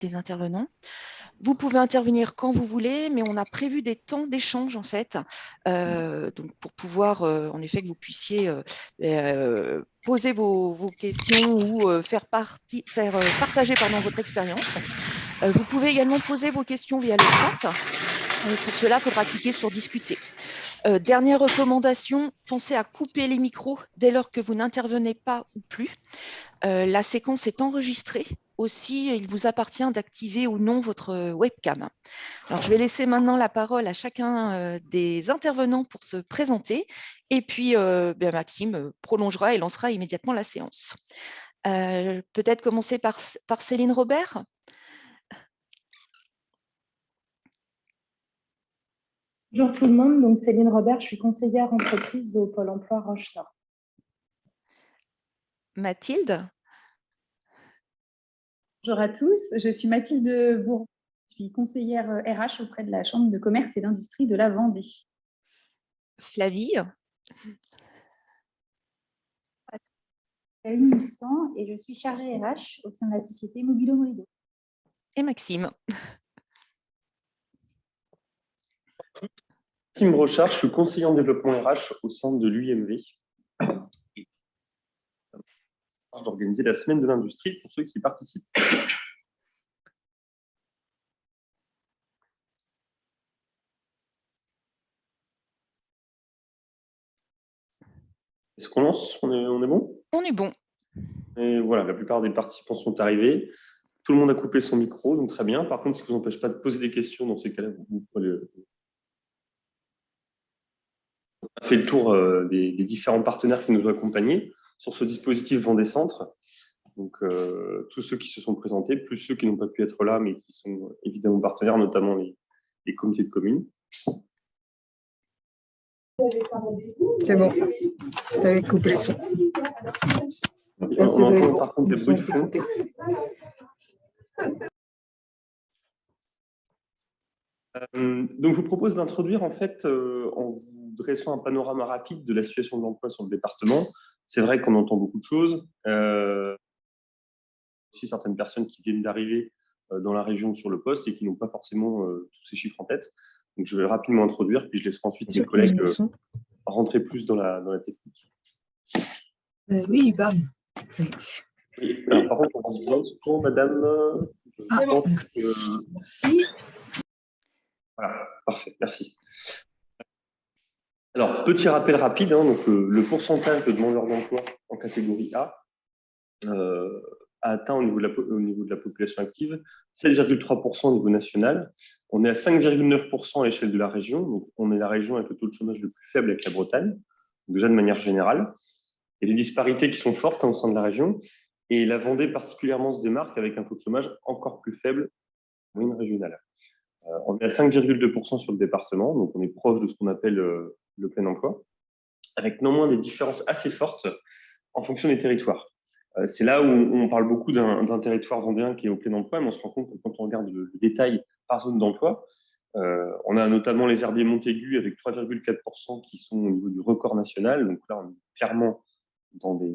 des intervenants. Vous pouvez intervenir quand vous voulez, mais on a prévu des temps d'échange en fait, donc pour pouvoir en effet que vous puissiez poser vos questions ou faire partager votre expérience. Vous pouvez également poser vos questions via le chat. Pour cela, il faudra cliquer sur discuter. Dernière recommandation, pensez à couper les micros dès lors que vous n'intervenez pas ou plus. La séquence est enregistrée. Aussi, il vous appartient d'activer ou non votre webcam. Alors, je vais laisser maintenant la parole à chacun des intervenants pour se présenter. Et puis, Maxime prolongera et lancera immédiatement la séance. Peut-être commencer par Céline Robert. Bonjour tout le monde, donc Céline Robert, je suis conseillère entreprise au Pôle emploi Roche-Nord. Mathilde. Bonjour à tous, je suis Mathilde Bourg, je suis conseillère RH auprès de la Chambre de commerce et d'industrie de la Vendée. Flavie. Caroline Moussan et je suis chargée RH au sein de la société Mobilo Morido. Et Maxime. Maxime Brochard, je suis conseiller en développement RH au sein de l'UIMV. D'organiser la semaine de l'industrie pour ceux qui y participent. Est-ce qu'on lance? On est bon? On est bon. Et voilà, la plupart des participants sont arrivés. Tout le monde a coupé son micro, donc très bien. Par contre, ce qui ne vous empêche pas de poser des questions, dans ces cas-là, vous pouvez On a fait le tour des différents partenaires qui nous ont accompagnés sur ce dispositif Vendée Centre. Donc, tous ceux qui se sont présentés, plus ceux qui n'ont pas pu être là, mais qui sont évidemment partenaires, notamment les comités de communes. C'est bon, tu avais coupé le son. On entend par contre des bruits de fond. Donc, je vous propose d'introduire en fait, en vous dressant un panorama rapide de la situation de l'emploi sur le département. C'est vrai qu'on entend beaucoup de choses. Aussi certaines personnes qui viennent d'arriver dans la région sur le poste et qui n'ont pas forcément tous ces chiffres en tête. Donc, je vais rapidement introduire, puis je laisserai ensuite mes collègues rentrer plus dans la technique. Oui, il parle. Oui. Alors, par contre, on se bien surtout, madame. Merci. Voilà, parfait, merci. Alors, petit rappel rapide, hein, donc, le pourcentage de demandeurs d'emploi en catégorie A a atteint au niveau de la population active 7,3% au niveau national. On est à 5,9% à l'échelle de la région. Donc, on est la région avec le taux de chômage le plus faible avec la Bretagne, déjà de manière générale. Il y a des disparités qui sont fortes au sein de la région. Et la Vendée particulièrement se démarque avec un taux de chômage encore plus faible en moyenne régionale. On est à 5,2% sur le département, donc on est proche de ce qu'on appelle le plein emploi, avec non moins des différences assez fortes en fonction des territoires. C'est là où on parle beaucoup d'un territoire vendéen qui est au plein emploi, mais on se rend compte que quand on regarde le détail par zone d'emploi, on a notamment les Herbiers Montaigu avec 3,4% qui sont au niveau du record national. Donc là, on est clairement dans des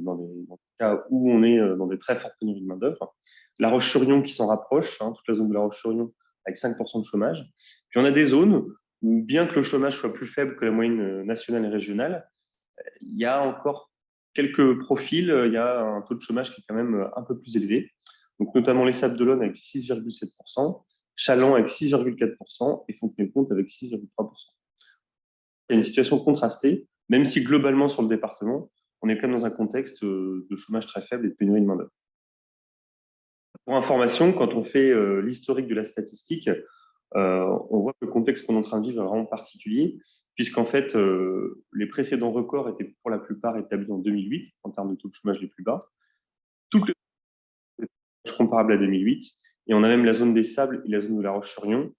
cas où on est dans des très fortes pénuries de main-d'œuvre. La Roche-sur-Yon qui s'en rapproche, hein, toute la zone de la Roche-sur-Yon avec 5% de chômage. Puis on a des zones où, bien que le chômage soit plus faible que la moyenne nationale et régionale, il y a encore quelques profils, il y a un taux de chômage qui est quand même un peu plus élevé. Donc, notamment les Sables-d'Olonne avec 6,7%, Challans avec 6,4% et Fontenay-le-Comte avec 6,3%. Il y a une situation contrastée, même si globalement sur le département, on est quand même dans un contexte de chômage très faible et de pénurie de main-d'œuvre. Pour information, quand on fait l'historique de la statistique, on voit que le contexte qu'on est en train de vivre est vraiment particulier, puisqu'en fait, les précédents records étaient pour la plupart établis en 2008, en termes de taux de chômage les plus bas. Tout le chômage comparable à 2008, et on a même la zone des Sables et la zone de la Roche-sur-Yon,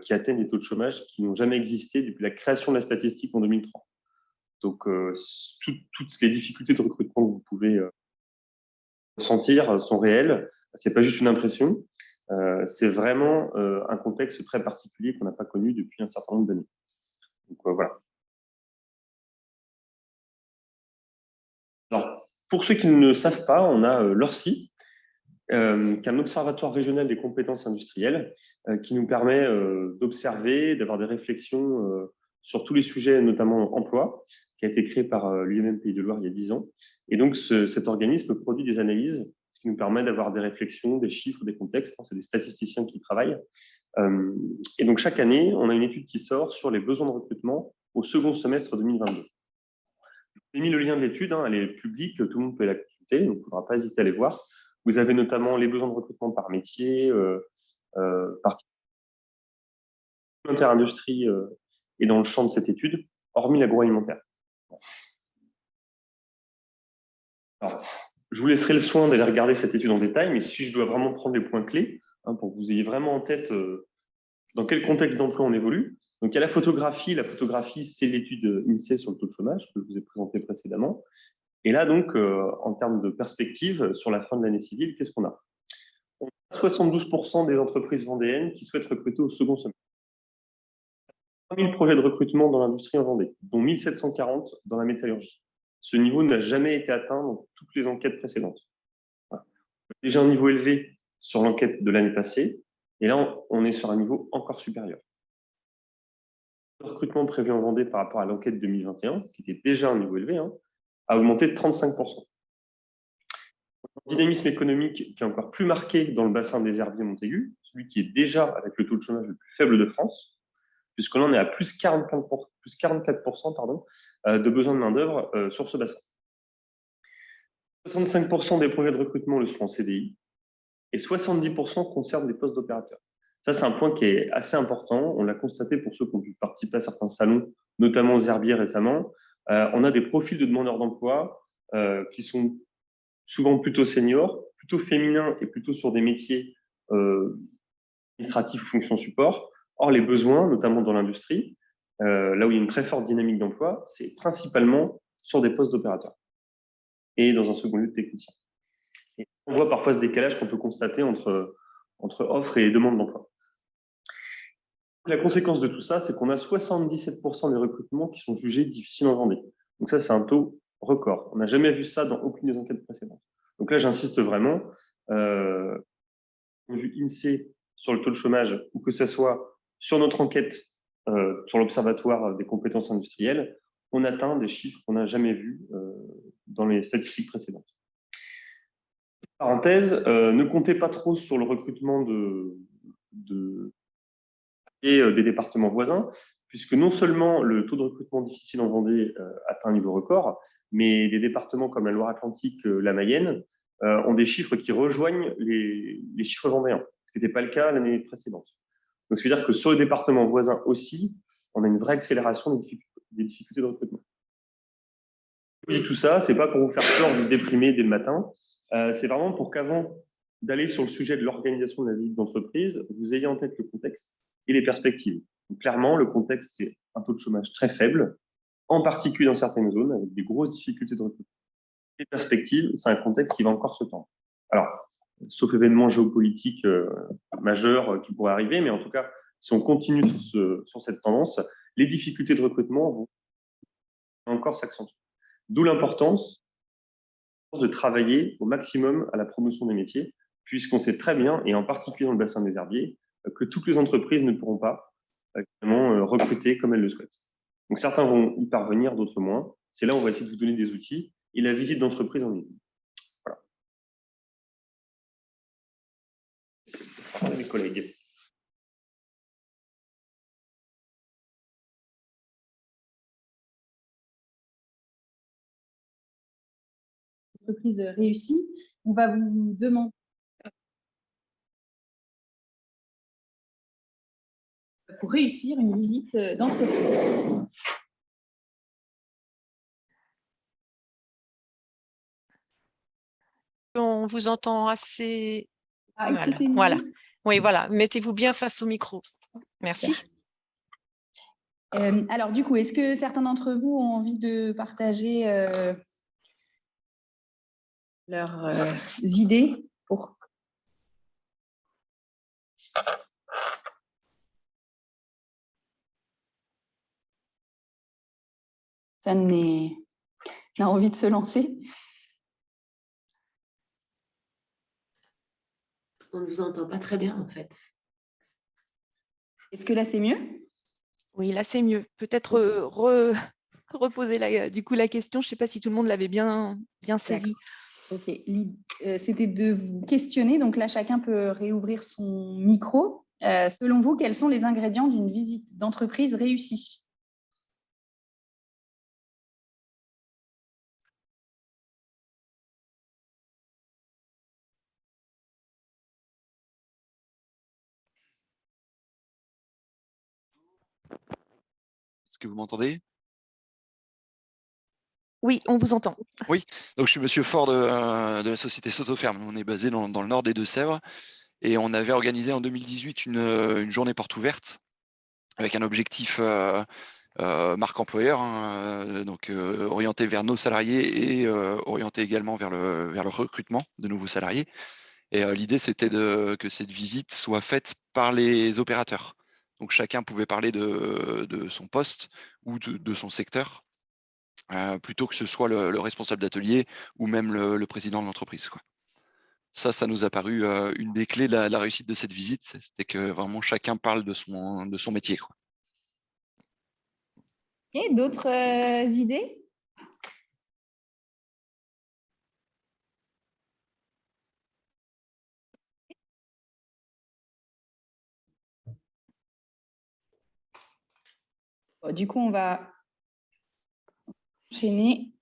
qui atteignent des taux de chômage qui n'ont jamais existé depuis la création de la statistique en 2003. Donc, toutes les difficultés de recrutement que vous pouvez ressentir sont réelles. C'est pas juste une impression. C'est vraiment un contexte très particulier qu'on n'a pas connu depuis un certain nombre d'années. Donc, voilà. Alors, pour ceux qui ne le savent pas, on a l'ORCI, qu'un observatoire régional des compétences industrielles qui nous permet d'observer, d'avoir des réflexions sur tous les sujets, notamment emploi, qui a été créé par l'UMM Pays de Loire il y a 10 ans. Et donc, cet organisme produit des analyses, ce qui nous permet d'avoir des réflexions, des chiffres, des contextes. C'est des statisticiens qui travaillent. Et donc, chaque année, on a une étude qui sort sur les besoins de recrutement au second semestre 2022. J'ai mis le lien de l'étude, elle est publique, tout le monde peut la consulter, donc il ne faudra pas hésiter à aller voir. Vous avez notamment les besoins de recrutement par métier, par interindustrie et dans le champ de cette étude, hormis l'agroalimentaire. Alors, je vous laisserai le soin d'aller regarder cette étude en détail, mais si je dois vraiment prendre les points clés, pour que vous ayez vraiment en tête dans quel contexte d'emploi on évolue. Donc, il y a la photographie. La photographie, c'est l'étude INSEE sur le taux de chômage que je vous ai présenté précédemment. Et là, donc, en termes de perspective, sur la fin de l'année civile, qu'est-ce qu'on a? On a 72% des entreprises vendéennes qui souhaitent recruter au second semestre. 3000 projets de recrutement dans l'industrie en Vendée, dont 1740 dans la métallurgie. Ce niveau n'a jamais été atteint dans toutes les enquêtes précédentes. Voilà. Déjà un niveau élevé sur l'enquête de l'année passée, et là, on est sur un niveau encore supérieur. Le recrutement prévu en Vendée par rapport à l'enquête 2021, qui était déjà un niveau élevé, a augmenté de 35%. Un dynamisme économique qui est encore plus marqué dans le bassin des Herbiers Montaigu, celui qui est déjà avec le taux de chômage le plus faible de France, puisque là, on est à plus 44% de besoin de main-d'œuvre sur ce bassin. 65% des projets de recrutement le sont en CDI et 70% concernent des postes d'opérateurs. Ça, c'est un point qui est assez important. On l'a constaté pour ceux qui ont pu participer à certains salons, notamment aux Herbiers récemment. On a des profils de demandeurs d'emploi qui sont souvent plutôt seniors, plutôt féminins et plutôt sur des métiers administratifs ou fonctions support. Or, les besoins, notamment dans l'industrie, là où il y a une très forte dynamique d'emploi, c'est principalement sur des postes d'opérateurs et dans un second lieu de technicien. Et on voit parfois ce décalage qu'on peut constater entre offre et demande d'emploi. La conséquence de tout ça, c'est qu'on a 77% des recrutements qui sont jugés difficiles en Vendée. Donc ça, c'est un taux record. On n'a jamais vu ça dans aucune des enquêtes précédentes. Donc là, j'insiste vraiment, vue INSEE sur le taux de chômage, ou que ce soit sur notre enquête sur l'Observatoire des compétences industrielles, on atteint des chiffres qu'on n'a jamais vus dans les statistiques précédentes. Parenthèse, ne comptez pas trop sur le recrutement des départements voisins, puisque non seulement le taux de recrutement difficile en Vendée atteint un niveau record, mais des départements comme la Loire-Atlantique, la Mayenne, ont des chiffres qui rejoignent les chiffres vendéens, ce qui n'était pas le cas l'année précédente. Donc, ça veut dire que sur les départements voisins aussi, on a une vraie accélération des difficultés de recrutement. Je vous dis tout ça, c'est pas pour vous faire peur, vous déprimer dès le matin, c'est vraiment pour qu'avant d'aller sur le sujet de l'organisation de la vie d'entreprise, vous ayez en tête le contexte et les perspectives. Donc, clairement, le contexte, c'est un taux de chômage très faible, en particulier dans certaines zones, avec des grosses difficultés de recrutement. Les perspectives, c'est un contexte qui va encore se tendre. Alors, sauf événement géopolitique majeur qui pourrait arriver, mais en tout cas, si on continue sur cette tendance, les difficultés de recrutement vont encore s'accentuer. D'où l'importance de travailler au maximum à la promotion des métiers, puisqu'on sait très bien, et en particulier dans le bassin des Herbiers, que toutes les entreprises ne pourront pas recruter comme elles le souhaitent. Donc certains vont y parvenir, d'autres moins. C'est là où on va essayer de vous donner des outils et la visite d'entreprise en ligne. Voilà. Mes collègues. Entreprise réussie, on va vous demander pour réussir une visite d'entreprise. On vous entend assez. Ah, est-ce que c'est Voilà. Oui, voilà. Mettez-vous bien face au micro. Merci. Alors, du coup, est-ce que certains d'entre vous ont envie de partager leurs idées pour... Ça n'a envie de se lancer? On ne vous entend pas très bien, en fait. Est-ce que là, c'est mieux? Oui, là, c'est mieux. Peut-être reposer du coup la question. Je ne sais pas si tout le monde l'avait bien saisi. Ok. C'était de vous questionner. Donc là, chacun peut réouvrir son micro. Selon vous, quels sont les ingrédients d'une visite d'entreprise réussie? Est-ce que vous m'entendez? Oui, on vous entend. Oui, donc je suis Monsieur Ford de la société Sotoferme. On est basé dans le nord des Deux-Sèvres et on avait organisé en 2018 une journée porte ouverte avec un objectif marque employeur, hein, donc orienté vers nos salariés et orienté également vers le recrutement de nouveaux salariés. Et l'idée, c'était que cette visite soit faite par les opérateurs. Donc chacun pouvait parler de son poste ou de son secteur, plutôt que ce soit le responsable d'atelier ou même le président de l'entreprise, quoi. Ça nous a paru une des clés de la réussite de cette visite, c'était que vraiment chacun parle de son métier, quoi. Et d'autres idées? Bon, du coup, on va enchaîner.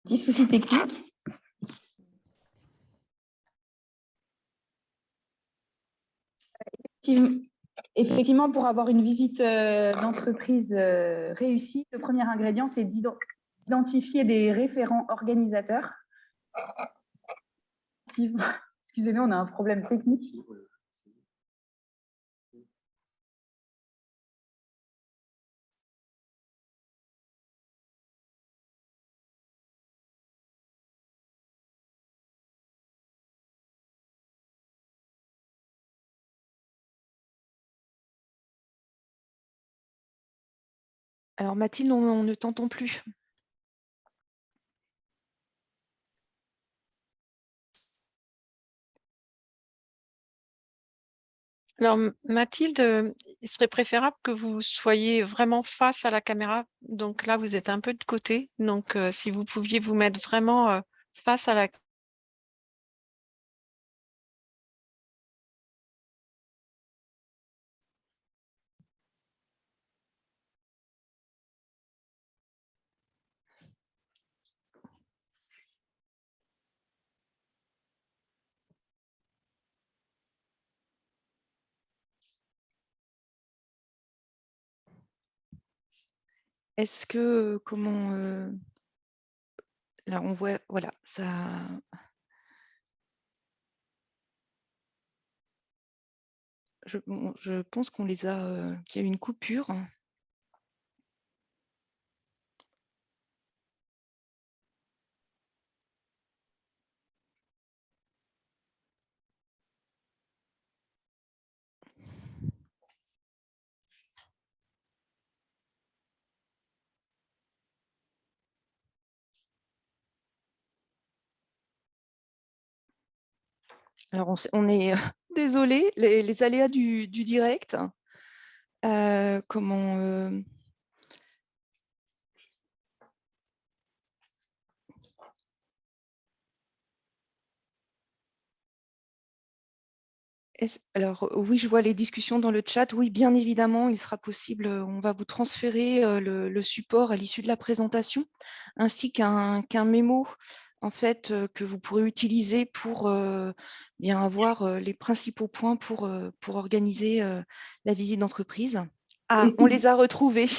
Petit souci technique. Effectivement, pour avoir une visite d'entreprise réussie, le premier ingrédient, c'est d'identifier des référents organisateurs. Excusez-nous, on a un problème technique. Alors Mathilde, on ne t'entend plus. Alors, Mathilde, il serait préférable que vous soyez vraiment face à la caméra. Donc là, vous êtes un peu de côté. Donc, si vous pouviez vous mettre vraiment face à la... Est-ce que, là, on voit, voilà, ça... Je pense qu'on qu'il y a eu une coupure. Alors, on est désolé, les aléas du direct. Alors, oui, je vois les discussions dans le chat. Oui, bien évidemment, il sera possible, on va vous transférer le support à l'issue de la présentation, ainsi qu'un mémo en fait, que vous pourrez utiliser pour bien avoir les principaux points pour organiser la visite d'entreprise. Ah, on les a retrouvés.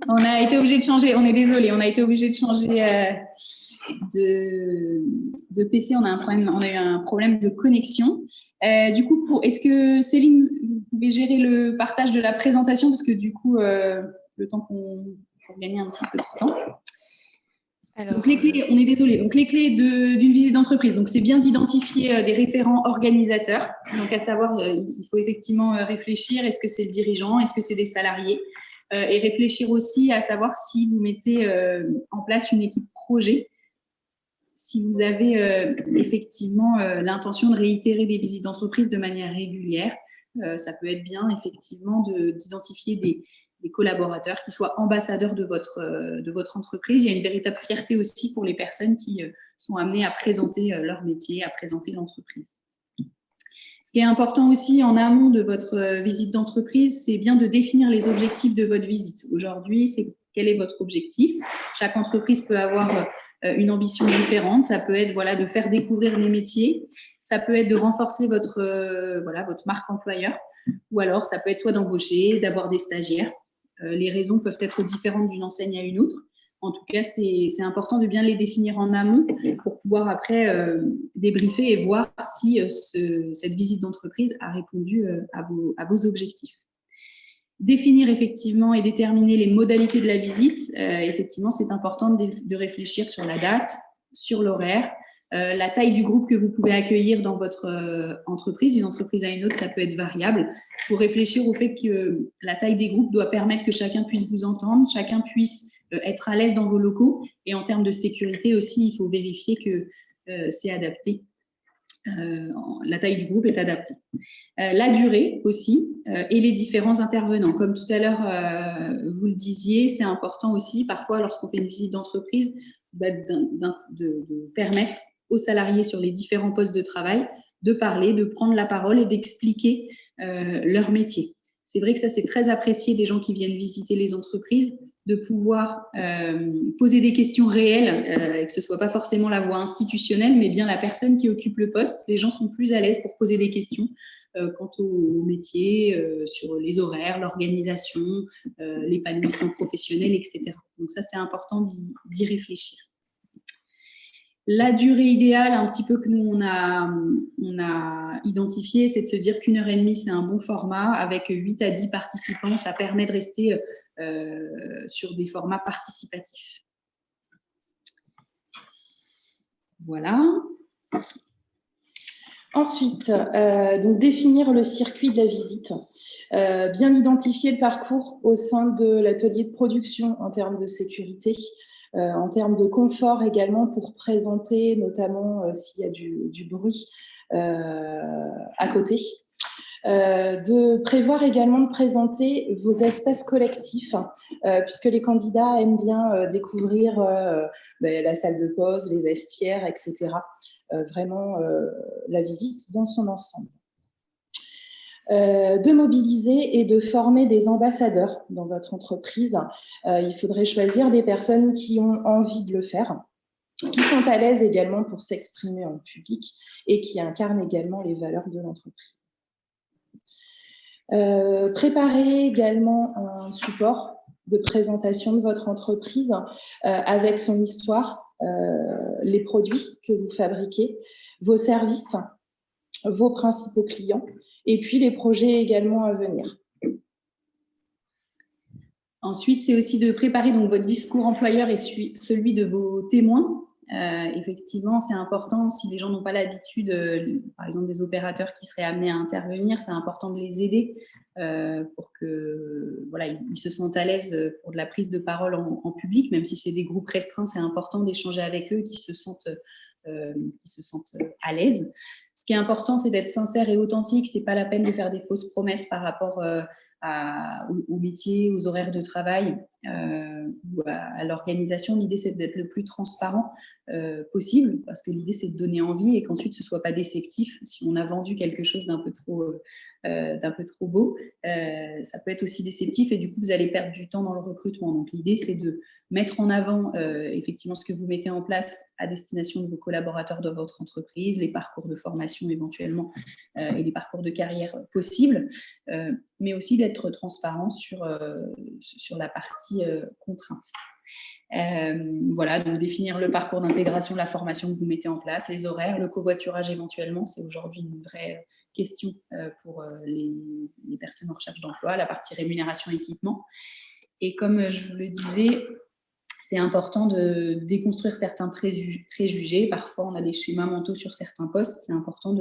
On a été obligé de changer, on est désolé, on a été obligé de changer de PC, on a eu un problème de connexion. Du coup, est-ce que Céline, vous pouvez gérer le partage de la présentation, parce que du coup, le temps qu'on gagner un petit peu de temps. Alors, Donc, les clés, on est désolé. Donc, les clés d'une visite d'entreprise. Donc, c'est bien d'identifier des référents organisateurs. Donc, à savoir, il faut effectivement réfléchir. Est-ce que c'est le dirigeant? Est-ce que c'est des salariés? Et réfléchir aussi à savoir si vous mettez en place une équipe projet. Si vous avez effectivement l'intention de réitérer des visites d'entreprise de manière régulière, ça peut être bien effectivement d'identifier des collaborateurs qui soient ambassadeurs de votre entreprise. Il y a une véritable fierté aussi pour les personnes qui sont amenées à présenter leur métier, à présenter l'entreprise. Ce qui est important aussi en amont de votre visite d'entreprise, c'est bien de définir les objectifs de votre visite. Aujourd'hui, quel est votre objectif? Chaque entreprise peut avoir une ambition différente. Ça peut être de faire découvrir les métiers. Ça peut être de renforcer votre marque employeur. Ou alors, ça peut être soit d'embaucher, d'avoir des stagiaires. Les raisons peuvent être différentes d'une enseigne à une autre. En tout cas, c'est important de bien les définir en amont pour pouvoir après débriefer et voir si cette visite d'entreprise a répondu à vos objectifs. Définir effectivement et déterminer les modalités de la visite. Effectivement, c'est important de réfléchir sur la date, sur l'horaire, la taille du groupe que vous pouvez accueillir dans votre entreprise. D'une entreprise à une autre, ça peut être variable. Il faut réfléchir au fait que la taille des groupes doit permettre que chacun puisse vous entendre, chacun puisse être à l'aise dans vos locaux. Et en termes de sécurité aussi, il faut vérifier que c'est adapté. La taille du groupe est adaptée. La durée aussi et les différents intervenants. Comme tout à l'heure, vous le disiez, c'est important aussi parfois lorsqu'on fait une visite d'entreprise de permettre aux salariés sur les différents postes de travail de parler, de prendre la parole et d'expliquer leur métier. C'est vrai que ça, c'est très apprécié des gens qui viennent visiter les entreprises, de pouvoir poser des questions réelles et que ce ne soit pas forcément la voix institutionnelle, mais bien la personne qui occupe le poste. Les gens sont plus à l'aise pour poser des questions quant au métier, sur les horaires, l'organisation, l'épanouissement professionnel, etc. Donc ça, c'est important d'y réfléchir. La durée idéale, un petit peu que nous, on a identifié, c'est de se dire qu'1h30, c'est un bon format. Avec 8 à 10 participants, ça permet de rester sur des formats participatifs. Voilà. Ensuite, donc définir le circuit de la visite. Bien identifier le parcours au sein de l'atelier de production en termes de sécurité, en termes de confort également pour présenter, notamment s'il y a du bruit à côté. De prévoir également de présenter vos espaces collectifs, puisque les candidats aiment bien découvrir la salle de pause, les vestiaires, etc. Vraiment la visite dans son ensemble. De mobiliser et de former des ambassadeurs dans votre entreprise. Il faudrait choisir des personnes qui ont envie de le faire, qui sont à l'aise également pour s'exprimer en public et qui incarnent également les valeurs de l'entreprise. Préparez également un support de présentation de votre entreprise avec son histoire, les produits que vous fabriquez, vos services, vos principaux clients et puis les projets également à venir. Ensuite, c'est aussi de préparer donc votre discours employeur et celui de vos témoins. Effectivement, c'est important si les gens n'ont pas l'habitude, par exemple des opérateurs qui seraient amenés à intervenir, c'est important de les aider pour que ils se sentent à l'aise pour de la prise de parole en public, même si c'est des groupes restreints, c'est important d'échanger avec eux, qui se sentent à l'aise. Ce qui est important, c'est d'être sincère et authentique. C'est pas la peine de faire des fausses promesses par rapport au métier, aux horaires de travail ou à l'organisation. L'idée, c'est d'être le plus transparent possible, parce que l'idée, c'est de donner envie et qu'ensuite, ce ne soit pas déceptif. Si on a vendu quelque chose d'un peu trop beau, ça peut être aussi déceptif et du coup, vous allez perdre du temps dans le recrutement. Donc, l'idée, c'est de mettre en avant effectivement ce que vous mettez en place à destination de vos collaborateurs de votre entreprise, les parcours de formation éventuellement et les parcours de carrière possibles, mais aussi d'être transparent sur la partie contrainte. Voilà, donc définir le parcours d'intégration de la formation que vous mettez en place, les horaires, le covoiturage éventuellement, c'est aujourd'hui une vraie question pour les personnes en recherche d'emploi, la partie rémunération équipement. Et comme je vous le disais, c'est important de déconstruire certains préjugés. Parfois, on a des schémas mentaux sur certains postes. C'est important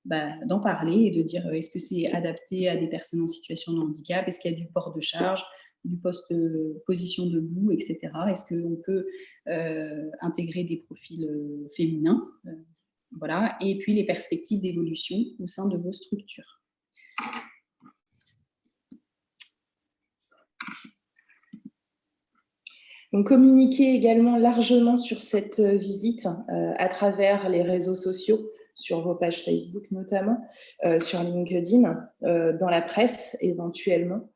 d'en parler et de dire est-ce que c'est adapté à des personnes en situation de handicap? Est-ce qu'il y a du port de charge, du position debout, etc. Est-ce qu'on peut intégrer des profils féminins? Voilà. Et puis, les perspectives d'évolution au sein de vos structures. Donc, communiquer également largement sur cette visite à travers les réseaux sociaux, sur vos pages Facebook notamment, sur LinkedIn, dans la presse éventuellement.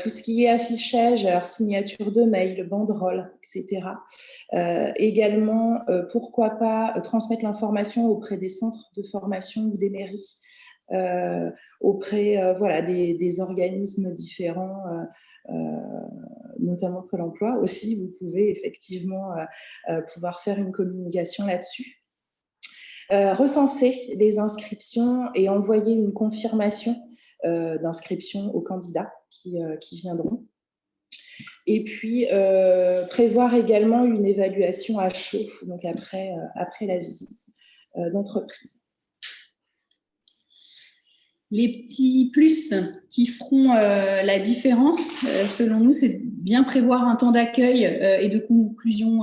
Tout ce qui est affichage, alors signature de mail, banderole, etc. Également, pourquoi pas transmettre l'information auprès des centres de formation ou des mairies, auprès des organismes différents, notamment Pôle emploi aussi. Vous pouvez effectivement pouvoir faire une communication là-dessus. Recenser les inscriptions et envoyer une confirmation d'inscription aux candidats qui viendront. Et puis, prévoir également une évaluation à chaud, donc après la visite d'entreprise. Les petits plus qui feront la différence, selon nous, c'est bien prévoir un temps d'accueil et de conclusion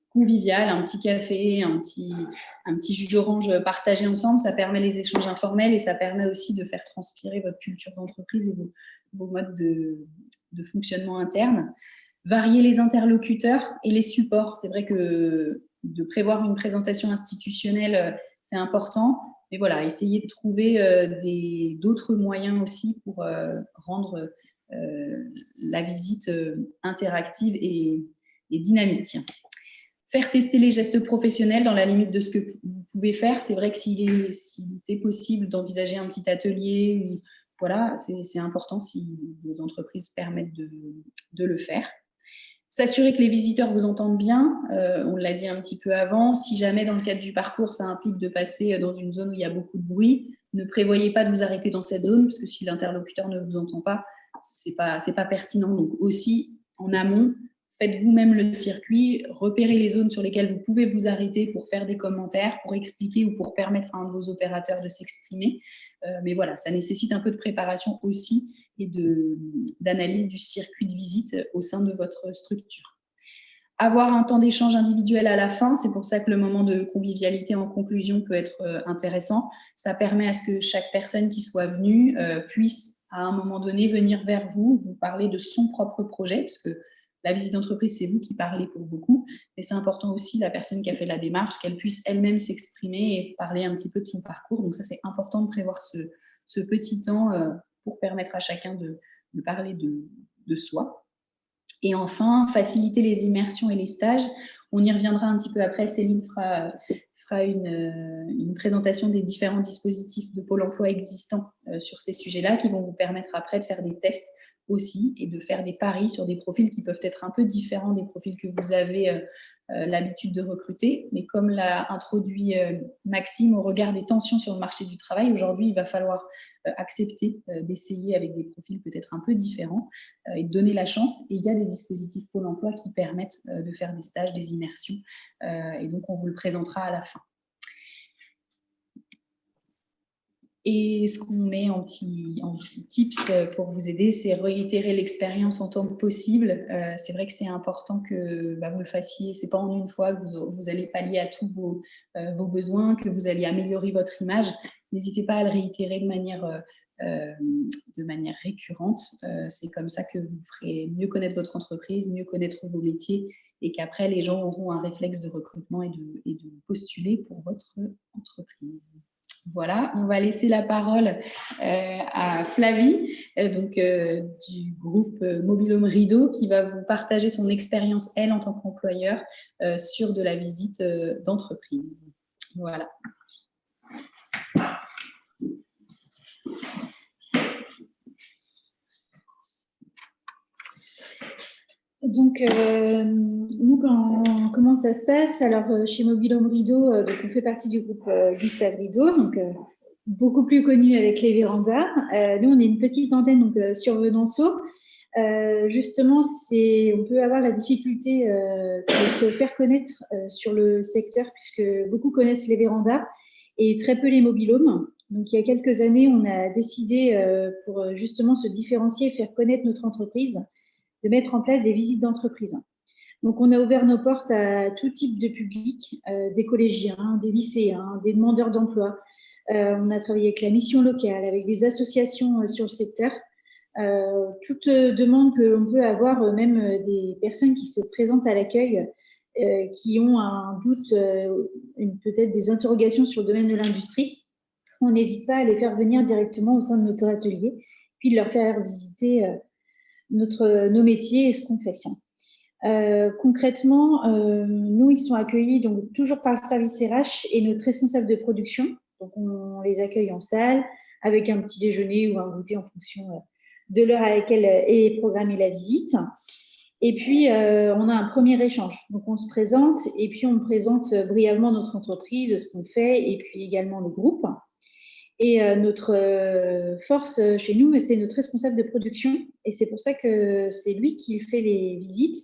conviviale, un petit café, un petit jus d'orange partagé ensemble. Ça permet les échanges informels et ça permet aussi de faire transpirer votre culture d'entreprise et vos modes de fonctionnement interne. Varier les interlocuteurs et les supports. C'est vrai que de prévoir une présentation institutionnelle, c'est important. Mais voilà, essayez de trouver d'autres moyens aussi pour rendre la visite interactive et dynamique. Faire tester les gestes professionnels dans la limite de ce que vous pouvez faire. C'est vrai que s'il est possible d'envisager un petit atelier, voilà, c'est important si vos entreprises permettent de le faire. S'assurer que les visiteurs vous entendent bien, on l'a dit un petit peu avant, si jamais dans le cadre du parcours, ça implique de passer dans une zone où il y a beaucoup de bruit, ne prévoyez pas de vous arrêter dans cette zone, parce que si l'interlocuteur ne vous entend pas, c'est pas pertinent. Donc aussi, en amont, faites vous-même le circuit, repérez les zones sur lesquelles vous pouvez vous arrêter pour faire des commentaires, pour expliquer ou pour permettre à un de vos opérateurs de s'exprimer. Mais voilà, ça nécessite un peu de préparation aussi et d'analyse du circuit de visite au sein de votre structure. Avoir un temps d'échange individuel à la fin, c'est pour ça que le moment de convivialité en conclusion peut être intéressant. Ça permet à ce que chaque personne qui soit venue puisse à un moment donné venir vers vous parler de son propre projet, parce que la visite d'entreprise, c'est vous qui parlez pour beaucoup, mais c'est important aussi, la personne qui a fait la démarche, qu'elle puisse elle-même s'exprimer et parler un petit peu de son parcours. Donc ça, c'est important de prévoir ce petit temps pour permettre à chacun de parler de soi. Et enfin, faciliter les immersions et les stages. On y reviendra un petit peu après. Céline fera une présentation des différents dispositifs de Pôle emploi existants sur ces sujets-là qui vont vous permettre après de faire des tests aussi et de faire des paris sur des profils qui peuvent être un peu différents des profils que vous avez l'habitude de recruter. Mais comme l'a introduit Maxime, au regard des tensions sur le marché du travail, aujourd'hui, il va falloir accepter d'essayer avec des profils peut-être un peu différents et de donner la chance. Et il y a des dispositifs Pôle emploi qui permettent de faire des stages, des immersions. Et donc, on vous le présentera à la fin. Et ce qu'on met en petits tips pour vous aider, c'est réitérer l'expérience en tant que possible. C'est vrai que c'est important que vous le fassiez. Ce n'est pas en une fois que vous allez pallier à tous vos besoins, que vous allez améliorer votre image. N'hésitez pas à le réitérer de manière récurrente. C'est comme ça que vous ferez mieux connaître votre entreprise, mieux connaître vos métiers et qu'après, les gens auront un réflexe de recrutement et de postuler pour votre entreprise. Voilà, on va laisser la parole à Flavie, du groupe Mobilhome Rideau, qui va vous partager son expérience, elle, en tant qu'employeur, sur de la visite d'entreprise. Voilà. Donc, nous, comment ça se passe? Alors, chez Mobilhome Rideau, on fait partie du groupe Gustave Rideau, donc beaucoup plus connu avec les vérandas. Nous, on est une petite antenne sur Venanceau. Justement, on peut avoir la difficulté de se faire connaître sur le secteur, puisque beaucoup connaissent les vérandas et très peu les mobil-homes. Donc, il y a quelques années, on a décidé, pour justement se différencier et faire connaître notre entreprise, de mettre en place des visites d'entreprise. Donc, on a ouvert nos portes à tout type de public, des collégiens, des lycéens, des demandeurs d'emploi. On a travaillé avec la mission locale, avec des associations sur le secteur. Toute demande que l'on peut avoir, même des personnes qui se présentent à l'accueil, qui ont un doute, peut-être des interrogations sur le domaine de l'industrie, on n'hésite pas à les faire venir directement au sein de notre atelier, puis de leur faire visiter nos métiers et ce qu'on fait. Concrètement, nous, ils sont accueillis donc, toujours par le service RH et notre responsable de production. Donc, on les accueille en salle avec un petit déjeuner ou un goûter en fonction de l'heure à laquelle est programmée la visite. Et puis, on a un premier échange. Donc, on se présente et puis on présente brièvement notre entreprise, ce qu'on fait et puis également le groupe. Et notre force chez nous, c'est notre responsable de production. Et c'est pour ça que c'est lui qui fait les visites,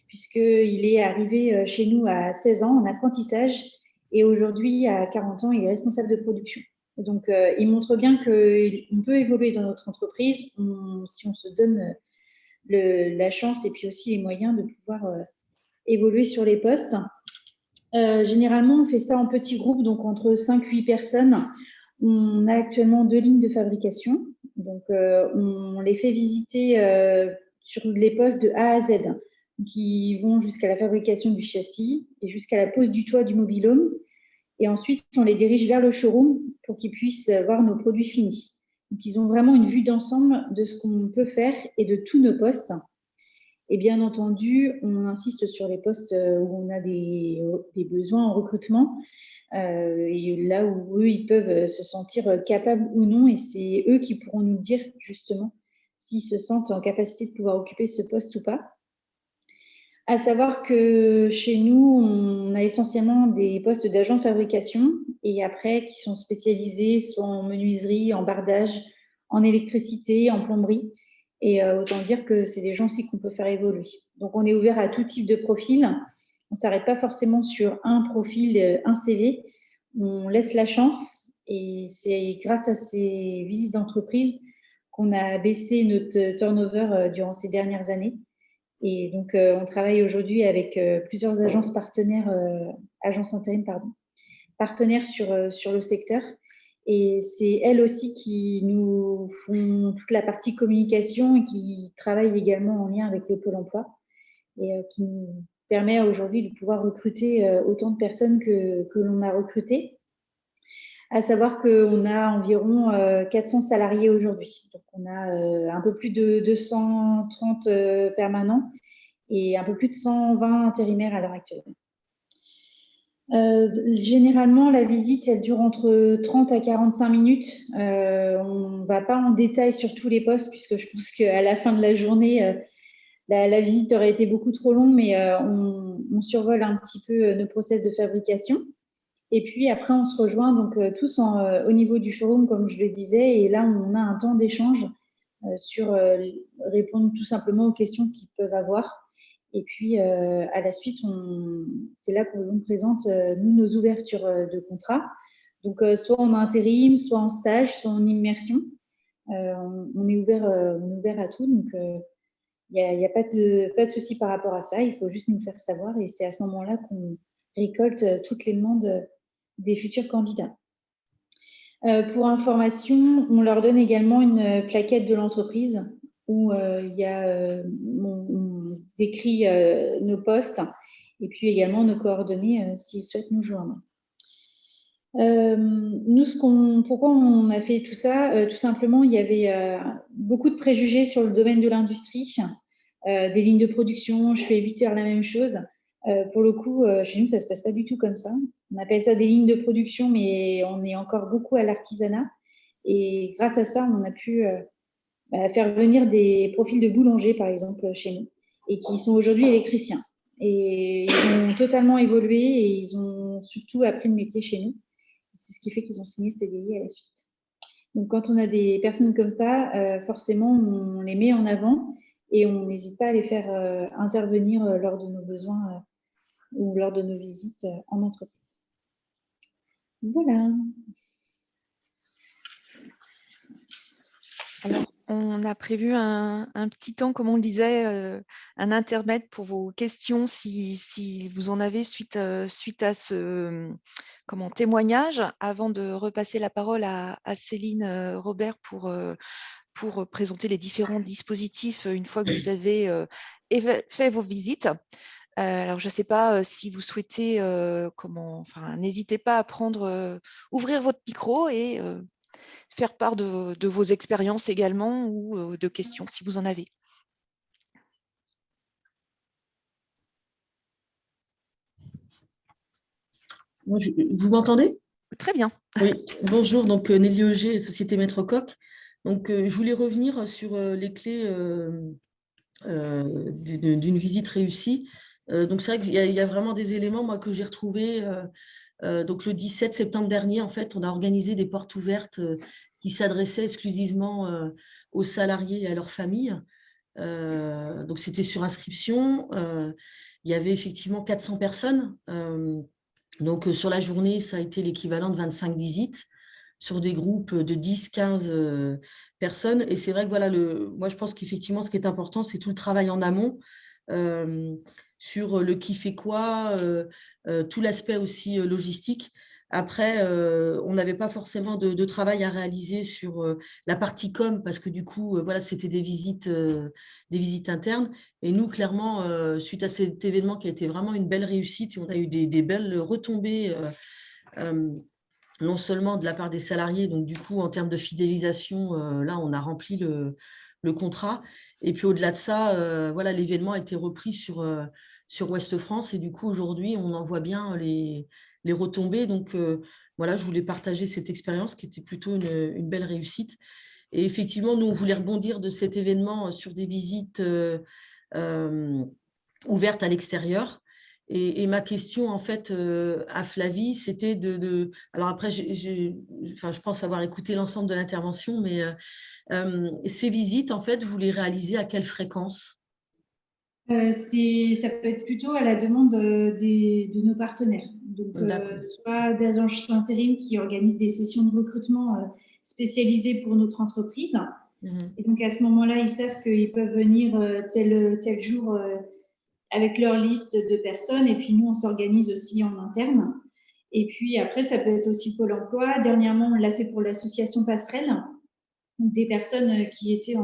puisqu'il est arrivé chez nous à 16 ans en apprentissage et aujourd'hui, à 40 ans, il est responsable de production. Donc, il montre bien qu'on peut évoluer dans notre entreprise si on se donne la chance et puis aussi les moyens de pouvoir évoluer sur les postes. Généralement, on fait ça en petits groupes, donc entre 5-8 personnes. On a actuellement 2 lignes de fabrication. Donc, on les fait visiter sur les postes de A à Z, qui vont jusqu'à la fabrication du châssis et jusqu'à la pose du toit du mobil-home. Et ensuite, on les dirige vers le showroom pour qu'ils puissent voir nos produits finis. Donc, ils ont vraiment une vue d'ensemble de ce qu'on peut faire et de tous nos postes. Et bien entendu, on insiste sur les postes où on a des besoins en recrutement. Et là où eux, ils peuvent se sentir capables ou non, et c'est eux qui pourront nous dire justement s'ils se sentent en capacité de pouvoir occuper ce poste ou pas. À savoir que chez nous, on a essentiellement des postes d'agents de fabrication et après qui sont spécialisés soit en menuiserie, en bardage, en électricité, en plomberie. Et autant dire que c'est des gens aussi qu'on peut faire évoluer. Donc, on est ouvert à tout type de profil. On ne s'arrête pas forcément sur un profil, un CV. On laisse la chance et c'est grâce à ces visites d'entreprise qu'on a baissé notre turnover durant ces dernières années. Et donc, on travaille aujourd'hui avec plusieurs agences partenaires, agences intérim, partenaires sur le secteur. Et c'est elles aussi qui nous font toute la partie communication et qui travaillent également en lien avec le Pôle emploi et qui nous permet aujourd'hui de pouvoir recruter autant de personnes que l'on a recrutées. À savoir qu'on a environ 400 salariés aujourd'hui. Donc, on a un peu plus de 230 permanents et un peu plus de 120 intérimaires à l'heure actuelle. Généralement, la visite, elle dure entre 30 à 45 minutes. On ne va pas en détail sur tous les postes puisque je pense qu'à la fin de la journée, la visite aurait été beaucoup trop longue, mais on survole un petit peu nos process de fabrication. Et puis après, on se rejoint donc tous au niveau du showroom, comme je le disais, et là, on a un temps d'échange sur répondre tout simplement aux questions qu'ils peuvent avoir. Et puis, à la suite, c'est là qu'on présente, nous, nos ouvertures de contrat. Donc, soit en intérim, soit en stage, soit en immersion. On est ouvert à tout. Donc, il n'y a pas de souci par rapport à ça. Il faut juste nous faire savoir. Et c'est à ce moment-là qu'on récolte toutes les demandes des futurs candidats. Pour information, on leur donne également une plaquette de l'entreprise où il y a on décrit nos postes et puis également nos coordonnées s'ils souhaitent nous joindre. Nous, pourquoi on a fait tout ça? Tout simplement, il y avait beaucoup de préjugés sur le domaine de l'industrie, des lignes de production, je fais 8 heures la même chose. Pour le coup, chez nous, ça ne se passe pas du tout comme ça. On appelle ça des lignes de production, mais on est encore beaucoup à l'artisanat. Et grâce à ça, on a pu faire venir des profils de boulangers, par exemple, chez nous, et qui sont aujourd'hui électriciens. Et ils ont totalement évolué et ils ont surtout appris le métier chez nous. C'est ce qui fait qu'ils ont signé le CDI à la suite. Donc, quand on a des personnes comme ça, forcément, on les met en avant et on n'hésite pas à les faire intervenir lors de nos besoins ou lors de nos visites en entreprise. Voilà. Alors, on a prévu un petit temps, comme on le disait, un intermède pour vos questions, si vous en avez suite à ce témoignage, avant de repasser la parole à Céline Robert pour présenter les différents dispositifs une fois que vous avez fait vos visites. Alors, je ne sais pas si vous souhaitez, n'hésitez pas à ouvrir votre micro et faire part de vos expériences également ou de questions si vous en avez. Vous m'entendez? Très bien. Oui, bonjour, donc Nelly Auger, Société Maître Coq. Donc, je voulais revenir sur les clés d'une visite réussie. Donc, c'est vrai qu'il y a vraiment des éléments, moi, que j'ai retrouvés. Donc, le 17 septembre dernier, en fait, on a organisé des portes ouvertes qui s'adressaient exclusivement aux salariés et à leurs familles. Donc, c'était sur inscription. Il y avait effectivement 400 personnes. Donc, sur la journée, ça a été l'équivalent de 25 visites sur des groupes de 10-15 personnes. Et c'est vrai que voilà, moi, je pense qu'effectivement, ce qui est important, c'est tout le travail en amont sur le qui fait quoi, tout l'aspect aussi logistique. Après, on n'avait pas forcément de travail à réaliser sur la partie com, parce que du coup, voilà, c'était des visites internes. Et nous, clairement, suite à cet événement qui a été vraiment une belle réussite, on a eu des belles retombées, non seulement de la part des salariés, donc du coup, en termes de fidélisation, là, on a rempli le contrat. Et puis au-delà de ça, voilà, l'événement a été repris sur Ouest France. Et du coup, aujourd'hui, on en voit bien les retombées. Donc voilà, je voulais partager cette expérience qui était plutôt une belle réussite. Et effectivement, nous, on voulait rebondir de cet événement sur des visites ouvertes à l'extérieur. Et ma question, en fait, à Flavie, c'était alors après, je pense avoir écouté l'ensemble de l'intervention, mais ces visites, en fait, vous les réalisez à quelle fréquence? Ça peut être plutôt à la demande de nos partenaires. Donc, soit des agences d'intérim qui organisent des sessions de recrutement spécialisées pour notre entreprise. Et donc, à ce moment-là, ils savent qu'ils peuvent venir tel jour avec leur liste de personnes. Et puis, nous, on s'organise aussi en interne. Et puis, après, ça peut être aussi Pôle emploi. Dernièrement, on l'a fait pour l'association Passerelle. Des personnes qui étaient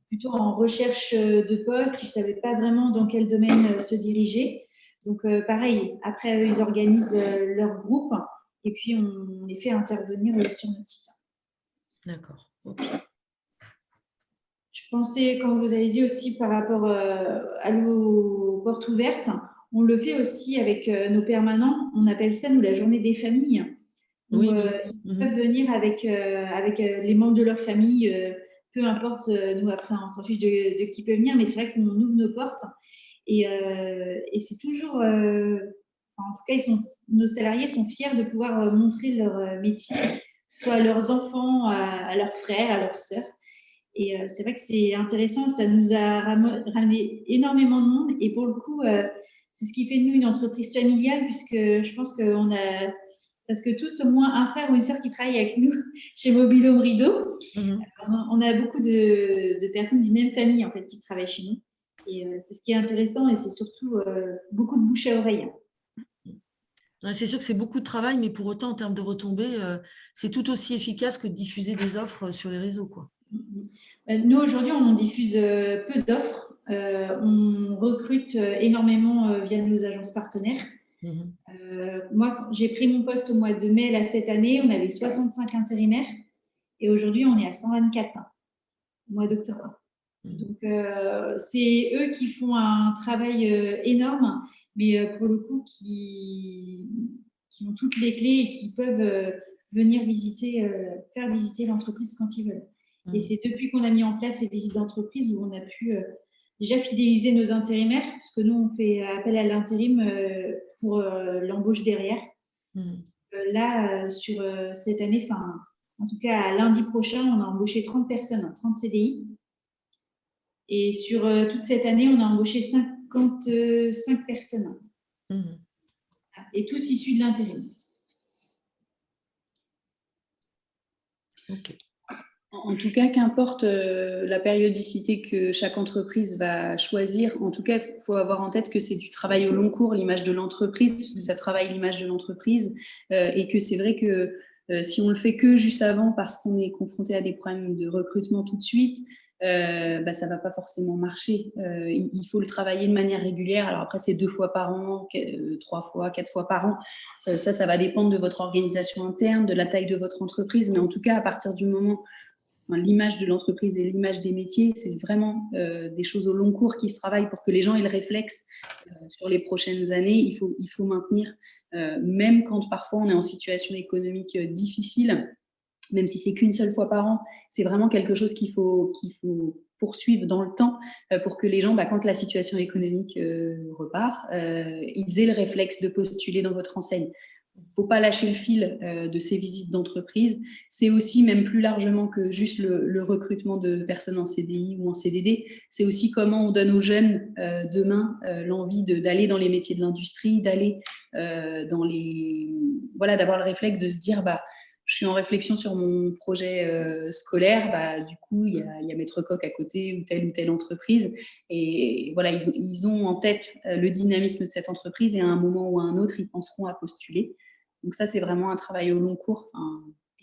plutôt en recherche de poste. Ils ne savaient pas vraiment dans quel domaine se diriger. Donc, pareil, après, ils organisent leur groupe et puis on les fait intervenir sur notre site. D'accord. Okay. Je pensais, quand vous avez dit aussi par rapport à nos portes ouvertes, on le fait aussi avec nos permanents. On appelle ça, nous, la journée des familles. Où, oui. Ils peuvent venir avec les membres de leur famille, peu importe, nous, après, on s'en fiche de qui peut venir, mais c'est vrai qu'on ouvre nos portes. Et c'est toujours, en tout cas, nos salariés sont fiers de pouvoir montrer leur métier, soit à leurs enfants, à leurs frères, à leurs sœurs. Et c'est vrai que c'est intéressant, ça nous a ramené énormément de monde. Et pour le coup, c'est ce qui fait de nous une entreprise familiale, puisque je pense qu'on a presque tous au moins un frère ou une sœur qui travaille avec nous chez Mobil-Home Rideau. On a beaucoup de personnes d'une même famille en fait, qui travaillent chez nous. Et c'est ce qui est intéressant et c'est surtout beaucoup de bouche à oreille. C'est sûr que c'est beaucoup de travail, mais pour autant, en termes de retombées, c'est tout aussi efficace que de diffuser des offres sur les réseaux, quoi. Nous, aujourd'hui, on en diffuse peu d'offres. On recrute énormément via nos agences partenaires. Moi, j'ai pris mon poste au mois de mai là, cette année. On avait 65 intérimaires et aujourd'hui, on est à 124 au mois d'octobre. Donc, c'est eux qui font un travail énorme, mais pour le coup, qui ont toutes les clés et qui peuvent venir faire visiter l'entreprise quand ils veulent. Et c'est depuis qu'on a mis en place ces visites d'entreprise où on a pu déjà fidéliser nos intérimaires, parce que nous, on fait appel à l'intérim pour l'embauche derrière. Là, sur cette année, en tout cas, à lundi prochain, on a embauché 30 personnes, 30 CDI. Et sur toute cette année, on a embauché 55 personnes. Et tous issus de l'intérim. Ok. En tout cas, qu'importe la périodicité que chaque entreprise va choisir, en tout cas, il faut avoir en tête que c'est du travail au long cours, l'image de l'entreprise, parce que ça travaille l'image de l'entreprise, et que c'est vrai que si on le fait que juste avant parce qu'on est confronté à des problèmes de recrutement tout de suite, ça ne va pas forcément marcher. Il faut le travailler de manière régulière. Alors après, c'est 2 fois par an, 3 fois, 4 fois par an. Ça va dépendre de votre organisation interne, de la taille de votre entreprise, mais en tout cas, à partir du moment l'image de l'entreprise et l'image des métiers, c'est vraiment des choses au long cours qui se travaillent pour que les gens aient le réflexe sur les prochaines années. Il faut maintenir, même quand parfois on est en situation économique difficile, même si c'est qu'une seule fois par an, c'est vraiment quelque chose qu'il faut poursuivre dans le temps pour que les gens, quand la situation économique repart, ils aient le réflexe de postuler dans votre enseigne. Il ne faut pas lâcher le fil de ces visites d'entreprise. C'est aussi, même plus largement que juste le recrutement de personnes en CDI ou en CDD, c'est aussi comment on donne aux jeunes demain l'envie d'aller dans les métiers de l'industrie, d'aller d'avoir le réflexe de se dire je suis en réflexion sur mon projet scolaire, du coup, il y a Maître Coq à côté ou telle entreprise. Et voilà, ils ont en tête le dynamisme de cette entreprise et à un moment ou à un autre, ils penseront à postuler. Donc ça, c'est vraiment un travail au long cours.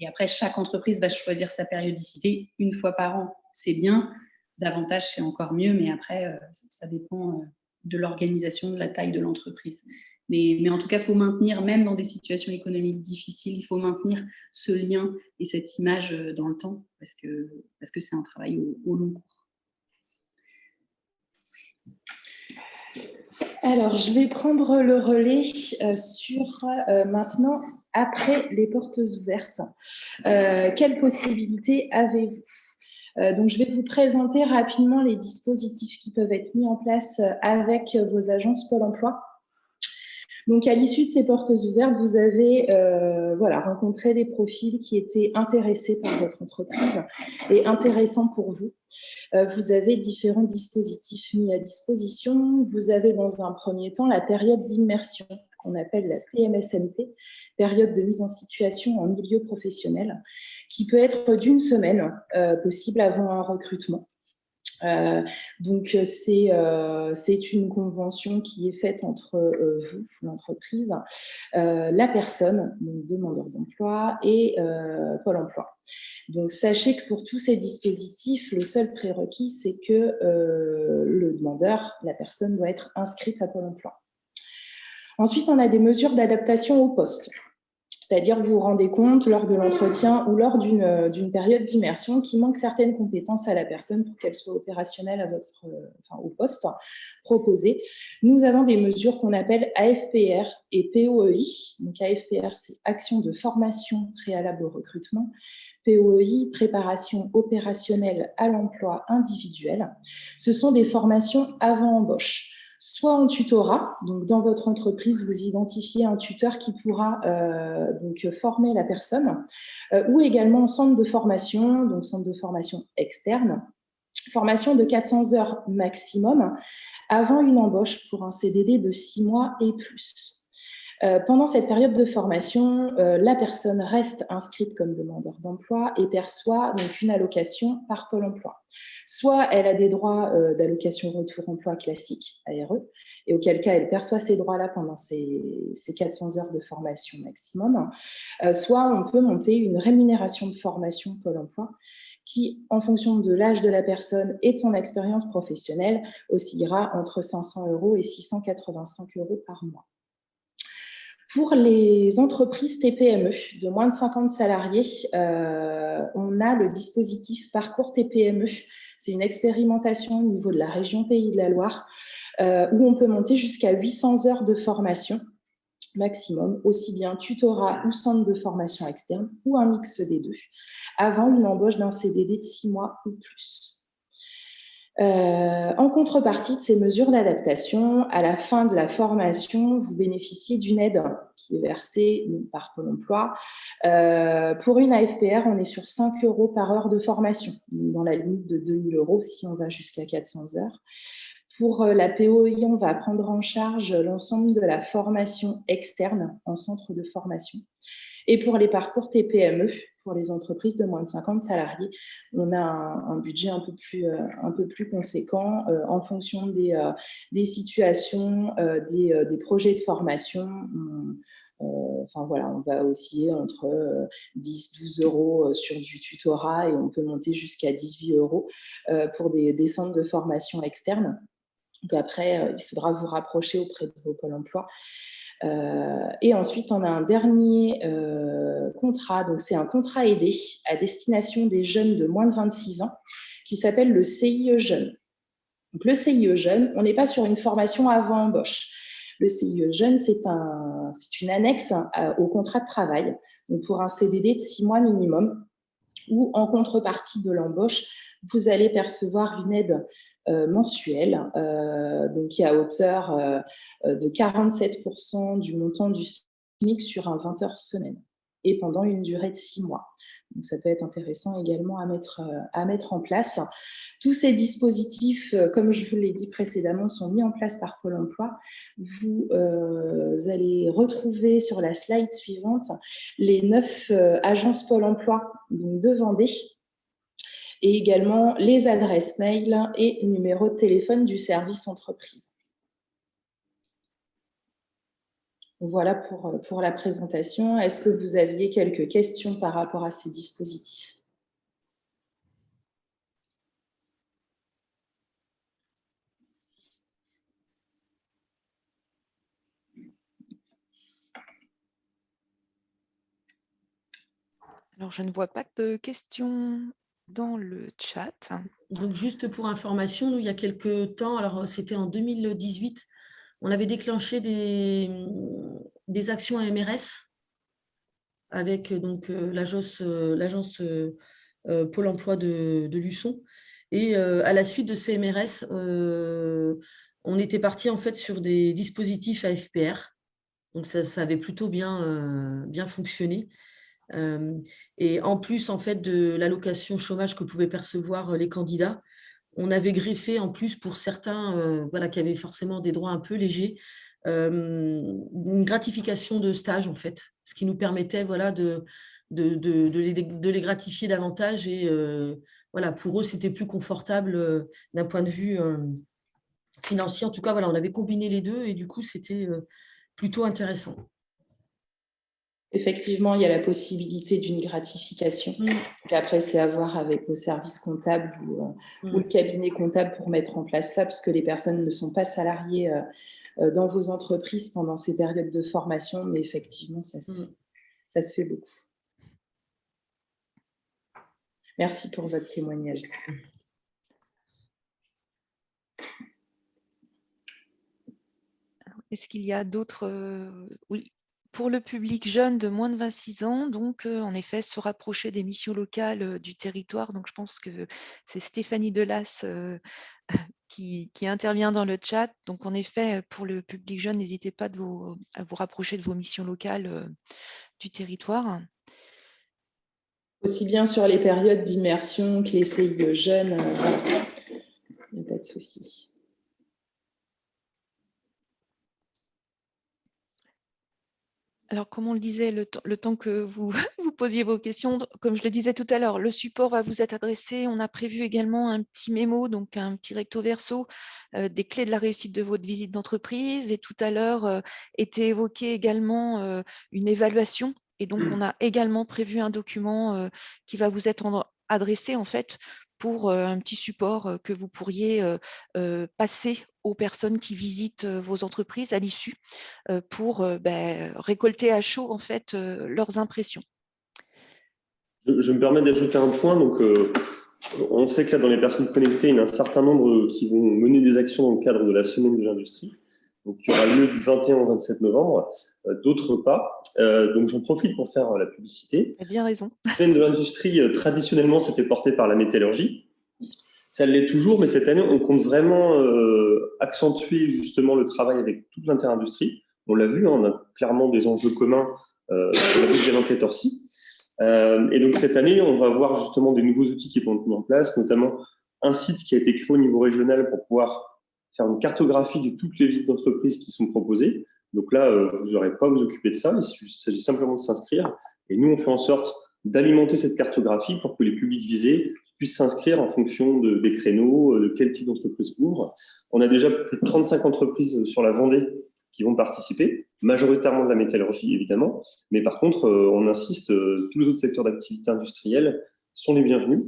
Et après, chaque entreprise va choisir sa périodicité. 1 fois par an, c'est bien. Davantage, c'est encore mieux. Mais après, ça dépend de l'organisation, de la taille de l'entreprise. Mais en tout cas, il faut maintenir, même dans des situations économiques difficiles, il faut maintenir ce lien et cette image dans le temps parce que c'est un travail au long cours. Alors, je vais prendre le relais sur maintenant, après les portes ouvertes. Quelles possibilités avez-vous ? Donc, je vais vous présenter rapidement les dispositifs qui peuvent être mis en place avec vos agences Pôle emploi. Donc, à l'issue de ces portes ouvertes, vous avez rencontré des profils qui étaient intéressés par votre entreprise et intéressants pour vous. Vous avez différents dispositifs mis à disposition. Vous avez dans un premier temps la période d'immersion qu'on appelle la PMSMP, période de mise en situation en milieu professionnel, qui peut être d'1 semaine, possible avant un recrutement. Donc, c'est une convention qui est faite entre vous, l'entreprise, la personne, donc demandeur d'emploi, et Pôle emploi. Donc, sachez que pour tous ces dispositifs, le seul prérequis, c'est que le demandeur, la personne, doit être inscrite à Pôle emploi. Ensuite, on a des mesures d'adaptation au poste. C'est-à-dire que vous vous rendez compte lors de l'entretien ou lors d'une période d'immersion qu'il manque certaines compétences à la personne pour qu'elle soit opérationnelle au poste proposé. Nous avons des mesures qu'on appelle AFPR et POEI. Donc AFPR, c'est Action de formation préalable au recrutement. POEI, préparation opérationnelle à l'emploi individuel. Ce sont des formations avant embauche. Soit en tutorat, donc dans votre entreprise, vous identifiez un tuteur qui pourra former la personne, ou également en centre de formation, donc centre de formation externe, formation de 400 heures maximum avant une embauche pour un CDD de 6 mois et plus. Pendant cette période de formation, la personne reste inscrite comme demandeur d'emploi et perçoit donc une allocation par Pôle emploi. Soit elle a des droits d'allocation retour emploi classique, ARE, et auquel cas elle perçoit ces droits-là pendant ces 400 heures de formation maximum, soit on peut monter une rémunération de formation Pôle emploi qui, en fonction de l'âge de la personne et de son expérience professionnelle, oscillera entre 500 € et 685 € par mois. Pour les entreprises TPME de moins de 50 salariés, on a le dispositif Parcours TPME. C'est une expérimentation au niveau de la région Pays de la Loire où on peut monter jusqu'à 800 heures de formation maximum, aussi bien tutorat ou centre de formation externe ou un mix des deux, avant une embauche d'un CDD de 6 mois ou plus. En contrepartie de ces mesures d'adaptation, à la fin de la formation, vous bénéficiez d'une aide qui est versée par Pôle emploi. Pour une AFPR, on est sur 5 € par heure de formation, dans la limite de 2 000 € si on va jusqu'à 400 heures. Pour la POI, on va prendre en charge l'ensemble de la formation externe en centre de formation. Et pour les parcours TPME, pour les entreprises de moins de 50 salariés, on a un budget un peu plus conséquent en fonction des situations, des projets de formation. Enfin voilà, on va osciller entre 10-12 € sur du tutorat et on peut monter jusqu'à 18 € pour des centres de formation externes. Donc après, il faudra vous rapprocher auprès de vos Pôle emploi. Et ensuite, on a un dernier contrat. Donc, c'est un contrat aidé à destination des jeunes de moins de 26 ans qui s'appelle le CIE Jeune. Donc, le CIE Jeune, on n'est pas sur une formation avant embauche. Le CIE Jeune, c'est une annexe au contrat de travail, donc pour un CDD de 6 mois minimum, où en contrepartie de l'embauche, vous allez percevoir une aide mensuelle, donc qui est à hauteur de 47% du montant du SMIC sur un 20 heures semaine et pendant une durée de 6 mois. Donc, ça peut être intéressant également à mettre en place. Tous ces dispositifs, comme je vous l'ai dit précédemment, sont mis en place par Pôle emploi. Vous allez retrouver sur la slide suivante les 9 agences Pôle emploi donc de Vendée et également les adresses mail et numéros de téléphone du service entreprise. Voilà pour la présentation. Est-ce que vous aviez quelques questions par rapport à ces dispositifs ? Alors, je ne vois pas de questions dans le chat. Donc, juste pour information, nous, il y a quelques temps, alors c'était en 2018, on avait déclenché des actions à MRS avec donc l'agence Pôle emploi de Luçon. Et à la suite de ces MRS, on était parti en fait sur des dispositifs AFPR. Donc, ça avait plutôt bien fonctionné. Et en plus, en fait, de l'allocation chômage que pouvaient percevoir les candidats, on avait greffé en plus pour certains qui avaient forcément des droits un peu légers, une gratification de stage, en fait, ce qui nous permettait de les gratifier davantage. Et pour eux, c'était plus confortable d'un point de vue financier. En tout cas, on avait combiné les deux et du coup, c'était plutôt intéressant. Effectivement, il y a la possibilité d'une gratification. Donc après, c'est à voir avec vos services comptables ou le cabinet comptable pour mettre en place ça, puisque les personnes ne sont pas salariées dans vos entreprises pendant ces périodes de formation, mais effectivement, ça se fait beaucoup. Merci pour votre témoignage. Est-ce qu'il y a d'autres Oui. Pour le public jeune de moins de 26 ans, donc en effet, se rapprocher des missions locales du territoire. Donc, je pense que c'est Stéphanie Delas qui intervient dans le chat. Donc, en effet, pour le public jeune, n'hésitez pas à vous rapprocher de vos missions locales du territoire. Aussi bien sur les périodes d'immersion que les CIE jeunes, il n'y a pas de souci. Alors, comme on le disait, le temps que vous posiez vos questions, comme je le disais tout à l'heure, le support va vous être adressé. On a prévu également un petit mémo, donc un petit recto verso des clés de la réussite de votre visite d'entreprise. Et tout à l'heure était évoqué également une évaluation. Et donc, on a également prévu un document qui va vous être adressé en fait pour un petit support que vous pourriez passer aux personnes qui visitent vos entreprises à l'issue pour récolter à chaud en fait leurs impressions. Je me permets d'ajouter un point. Donc, on sait que là, dans les personnes connectées, il y en a un certain nombre qui vont mener des actions dans le cadre de la semaine de l'industrie. Donc, qui aura lieu du 21 au 27 novembre, d'autres pas. Donc, j'en profite pour faire la publicité. Tu as bien raison. La semaine de l'industrie, traditionnellement, c'était porté par la métallurgie. Ça l'est toujours, mais cette année, on compte vraiment accentuer justement le travail avec toute l'interindustrie. On l'a vu, hein, on a clairement des enjeux communs. On l'a vu via l'enquête Orsi. Et donc cette année, on va avoir justement des nouveaux outils qui vont être mis en place, notamment un site qui a été créé au niveau régional pour pouvoir faire une cartographie de toutes les visites d'entreprise qui sont proposées. Donc là, vous n'aurez pas à vous occuper de ça, il s'agit simplement de s'inscrire. Et nous, on fait en sorte d'alimenter cette cartographie pour que les publics visés puissent s'inscrire en fonction des créneaux, de quel type d'entreprise ouvre. On a déjà plus de 35 entreprises sur la Vendée qui vont participer, majoritairement de la métallurgie, évidemment. Mais par contre, on insiste, tous les autres secteurs d'activité industrielle sont les bienvenus.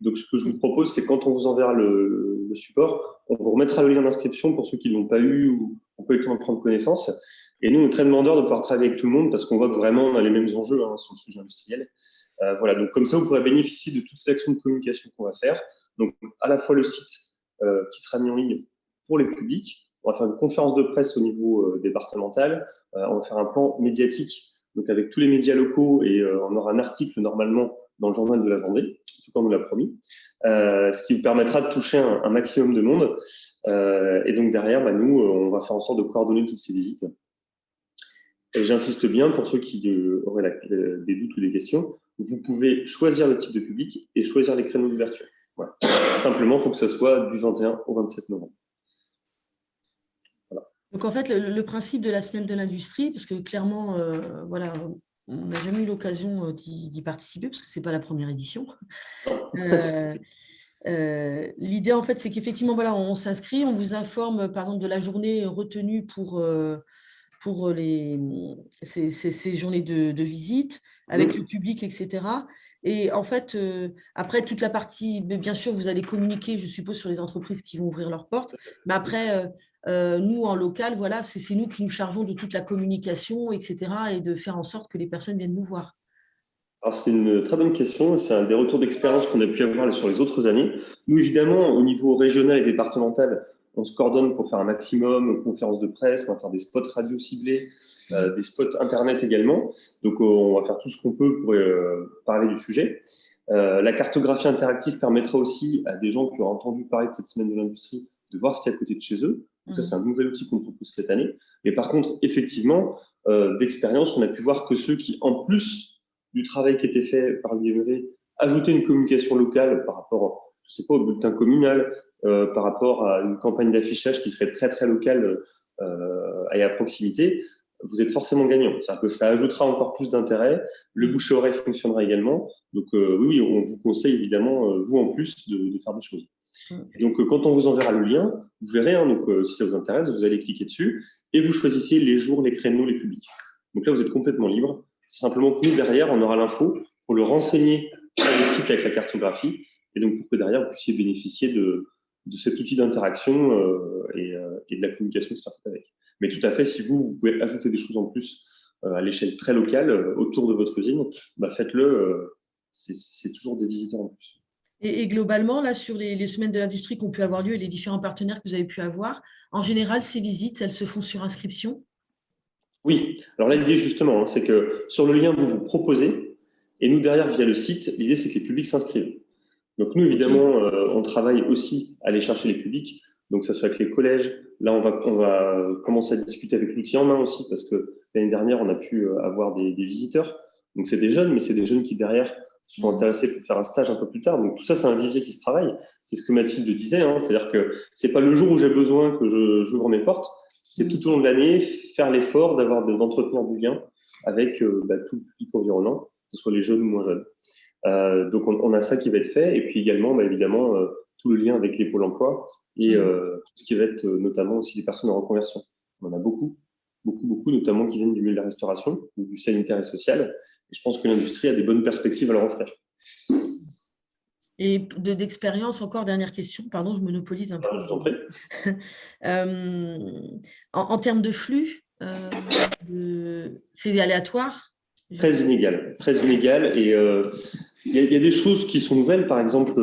Donc, ce que je vous propose, c'est quand on vous enverra le support, on vous remettra le lien d'inscription pour ceux qui ne l'ont pas eu ou on peut en prendre connaissance. Et nous, on est très demandeurs de pouvoir travailler avec tout le monde parce qu'on voit que vraiment, on a les mêmes enjeux sur le sujet industriel. Voilà, donc comme ça, vous pourrez bénéficier de toutes ces actions de communication qu'on va faire. Donc, à la fois le site qui sera mis en ligne pour les publics. On va faire une conférence de presse au niveau départemental. On va faire un plan médiatique, donc avec tous les médias locaux, et on aura un article normalement dans le journal de la Vendée, tout comme on l'a promis, ce qui vous permettra de toucher un maximum de monde. Et donc derrière, nous, on va faire en sorte de coordonner toutes ces visites. Et j'insiste bien, pour ceux qui auraient des doutes ou des questions, vous pouvez choisir le type de public et choisir les créneaux d'ouverture. Voilà. Simplement, il faut que ce soit du 21 au 27 novembre. Voilà. Donc en fait, le principe de la semaine de l'industrie, parce que clairement, voilà, on n'a jamais eu l'occasion d'y participer, parce que ce n'est pas la première édition. L'idée, en fait, c'est qu'effectivement, voilà, on s'inscrit, on vous informe, par exemple, de la journée retenue pour ces journées de visite, avec le public, etc. Et en fait, après, toute la partie, bien sûr, vous allez communiquer, je suppose, sur les entreprises qui vont ouvrir leurs portes. Mais après, nous, en local, voilà, c'est nous qui nous chargeons de toute la communication, etc. et de faire en sorte que les personnes viennent nous voir. Alors, c'est une très bonne question. C'est un des retours d'expérience qu'on a pu avoir sur les autres années. Nous, évidemment, au niveau régional et départemental, on se coordonne pour faire un maximum, conférences de presse, on va faire des spots radio ciblés, des spots Internet également. Donc, on va faire tout ce qu'on peut pour parler du sujet. La cartographie interactive permettra aussi à des gens qui ont entendu parler de cette semaine de l'industrie de voir ce qu'il y a à côté de chez eux. Donc, ça, c'est un nouvel outil qu'on propose cette année. Mais par contre, effectivement, d'expérience, on a pu voir que ceux qui, en plus du travail qui était fait par l'IMV, ajoutaient une communication locale par rapport, je sais pas, au bulletin communal, par rapport à une campagne d'affichage qui serait très, très locale et à proximité, vous êtes forcément gagnant. C'est-à-dire que ça ajoutera encore plus d'intérêt. Le bouche-à-oreille fonctionnera également. Donc, oui, on vous conseille évidemment, vous en plus, de faire des choses. Et donc, quand on vous enverra le lien, vous verrez, donc, si ça vous intéresse, vous allez cliquer dessus et vous choisissez les jours, les créneaux, les publics. Donc là, vous êtes complètement libre. C'est simplement que nous, derrière, on aura l'info pour le renseigner sur le site avec la cartographie et donc pour que derrière, vous puissiez bénéficier de cet outil d'interaction et de la communication qui sera faite avec. Mais tout à fait, si vous pouvez ajouter des choses en plus à l'échelle très locale autour de votre usine, faites-le. C'est toujours des visiteurs en plus. Et globalement, là, sur les semaines de l'industrie qui ont pu avoir lieu et les différents partenaires que vous avez pu avoir, en général, ces visites, elles se font sur inscription? Oui. Alors là, l'idée, justement, c'est que sur le lien, vous proposez, et nous, derrière, via le site, l'idée, c'est que les publics s'inscrivent. Donc, nous, évidemment, on travaille aussi à aller chercher les publics, donc que ce soit avec les collèges. Là, on va commencer à discuter avec l'outil en main aussi, parce que l'année dernière, on a pu avoir des visiteurs. Donc, c'est des jeunes, mais c'est des jeunes qui, derrière, sont intéressés pour faire un stage un peu plus tard. Donc, tout ça, c'est un vivier qui se travaille. C'est ce que Mathilde disait, hein, c'est-à-dire que c'est pas le jour où j'ai besoin que j'ouvre mes portes, c'est tout au long de l'année, faire l'effort d'entretenir du lien avec tout le public environnant, que ce soit les jeunes ou moins jeunes. Donc, on a ça qui va être fait. Et puis également, évidemment, tout le lien avec les pôles emploi et tout ce qui va être notamment aussi les personnes en reconversion. On en a beaucoup, notamment qui viennent du milieu de la restauration ou du sanitaire et social. Et je pense que l'industrie a des bonnes perspectives à leur offrir. Et d'expérience, encore, dernière question, pardon, je monopolise un peu. Je t'en prie. En termes de flux, c'est aléatoire? Très inégal. Et il y a des choses qui sont nouvelles, par exemple,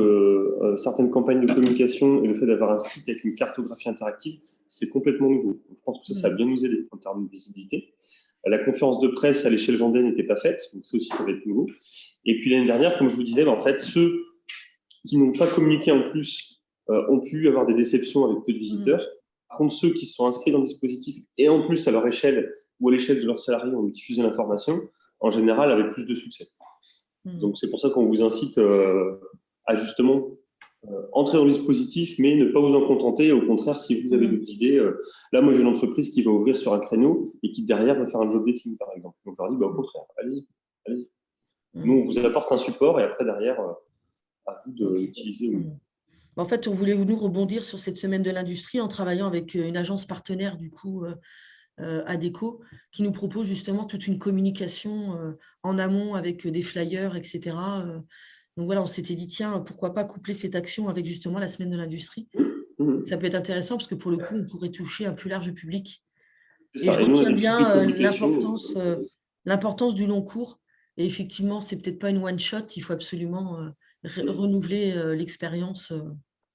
certaines campagnes de communication et le fait d'avoir un site avec une cartographie interactive, c'est complètement nouveau. Je pense que ça va bien nous aider en termes de visibilité. La conférence de presse à l'échelle Vendée n'était pas faite, donc ça aussi, ça va être nouveau. Et puis l'année dernière, comme je vous disais, en fait, ceux qui n'ont pas communiqué en plus ont pu avoir des déceptions avec peu de visiteurs. Par contre, ceux qui se sont inscrits dans le dispositif et en plus à leur échelle ou à l'échelle de leurs salariés ont diffusé l'information, en général avec plus de succès. Donc c'est pour ça qu'on vous incite à justement entrer dans le dispositif, mais ne pas vous en contenter. Au contraire, si vous avez d'autres idées, là, moi, j'ai une entreprise qui va ouvrir sur un créneau et qui, derrière, va faire un job dating, par exemple. Donc, je leur dis, bah, au contraire, allez-y, allez-y. Nous, on vous apporte un support et après, derrière, à vous d'utiliser. En fait, on voulait nous rebondir sur cette semaine de l'industrie en travaillant avec une agence partenaire, du coup, Adéco, qui nous propose justement toute une communication en amont avec des flyers, etc. Donc voilà, on s'était dit, tiens, pourquoi pas coupler cette action avec justement la semaine de l'industrie. Ça peut être intéressant parce que pour le coup, on pourrait toucher un plus large public. Et je retiens bien l'importance du long cours. Et effectivement, c'est peut-être pas une one-shot, il faut absolument renouveler l'expérience.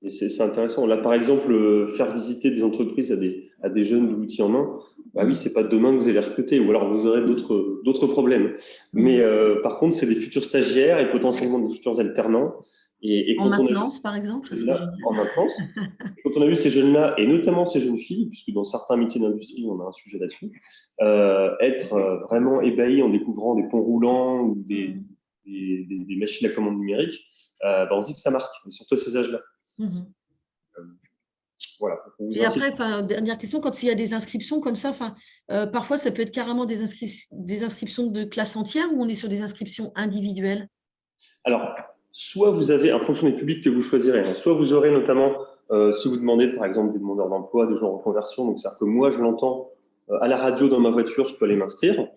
Et c'est intéressant. Là, par exemple, faire visiter des entreprises à des jeunes de l'outil en main, bah oui, c'est pas demain que vous allez recruter, ou alors vous aurez d'autres problèmes. Mais par contre, c'est des futurs stagiaires et potentiellement des futurs alternants. Et en maintenance, par exemple, ça serait génial. En maintenance. Quand on a vu ces jeunes-là, et notamment ces jeunes filles, puisque dans certains métiers d'industrie, on a un sujet là-dessus, être vraiment ébahis en découvrant des ponts roulants ou des machines à commande numérique, on se dit que ça marque, surtout à ces âges-là. Voilà. Et après, dernière question, quand il y a des inscriptions comme ça, parfois ça peut être carrément des inscriptions de classe entière ou on est sur des inscriptions individuelles? Alors, soit vous avez, en fonction des publics que vous choisirez, soit vous aurez notamment, si vous demandez par exemple des demandeurs d'emploi, des gens en reconversion, donc c'est-à-dire que moi je l'entends à la radio dans ma voiture, je peux aller m'inscrire,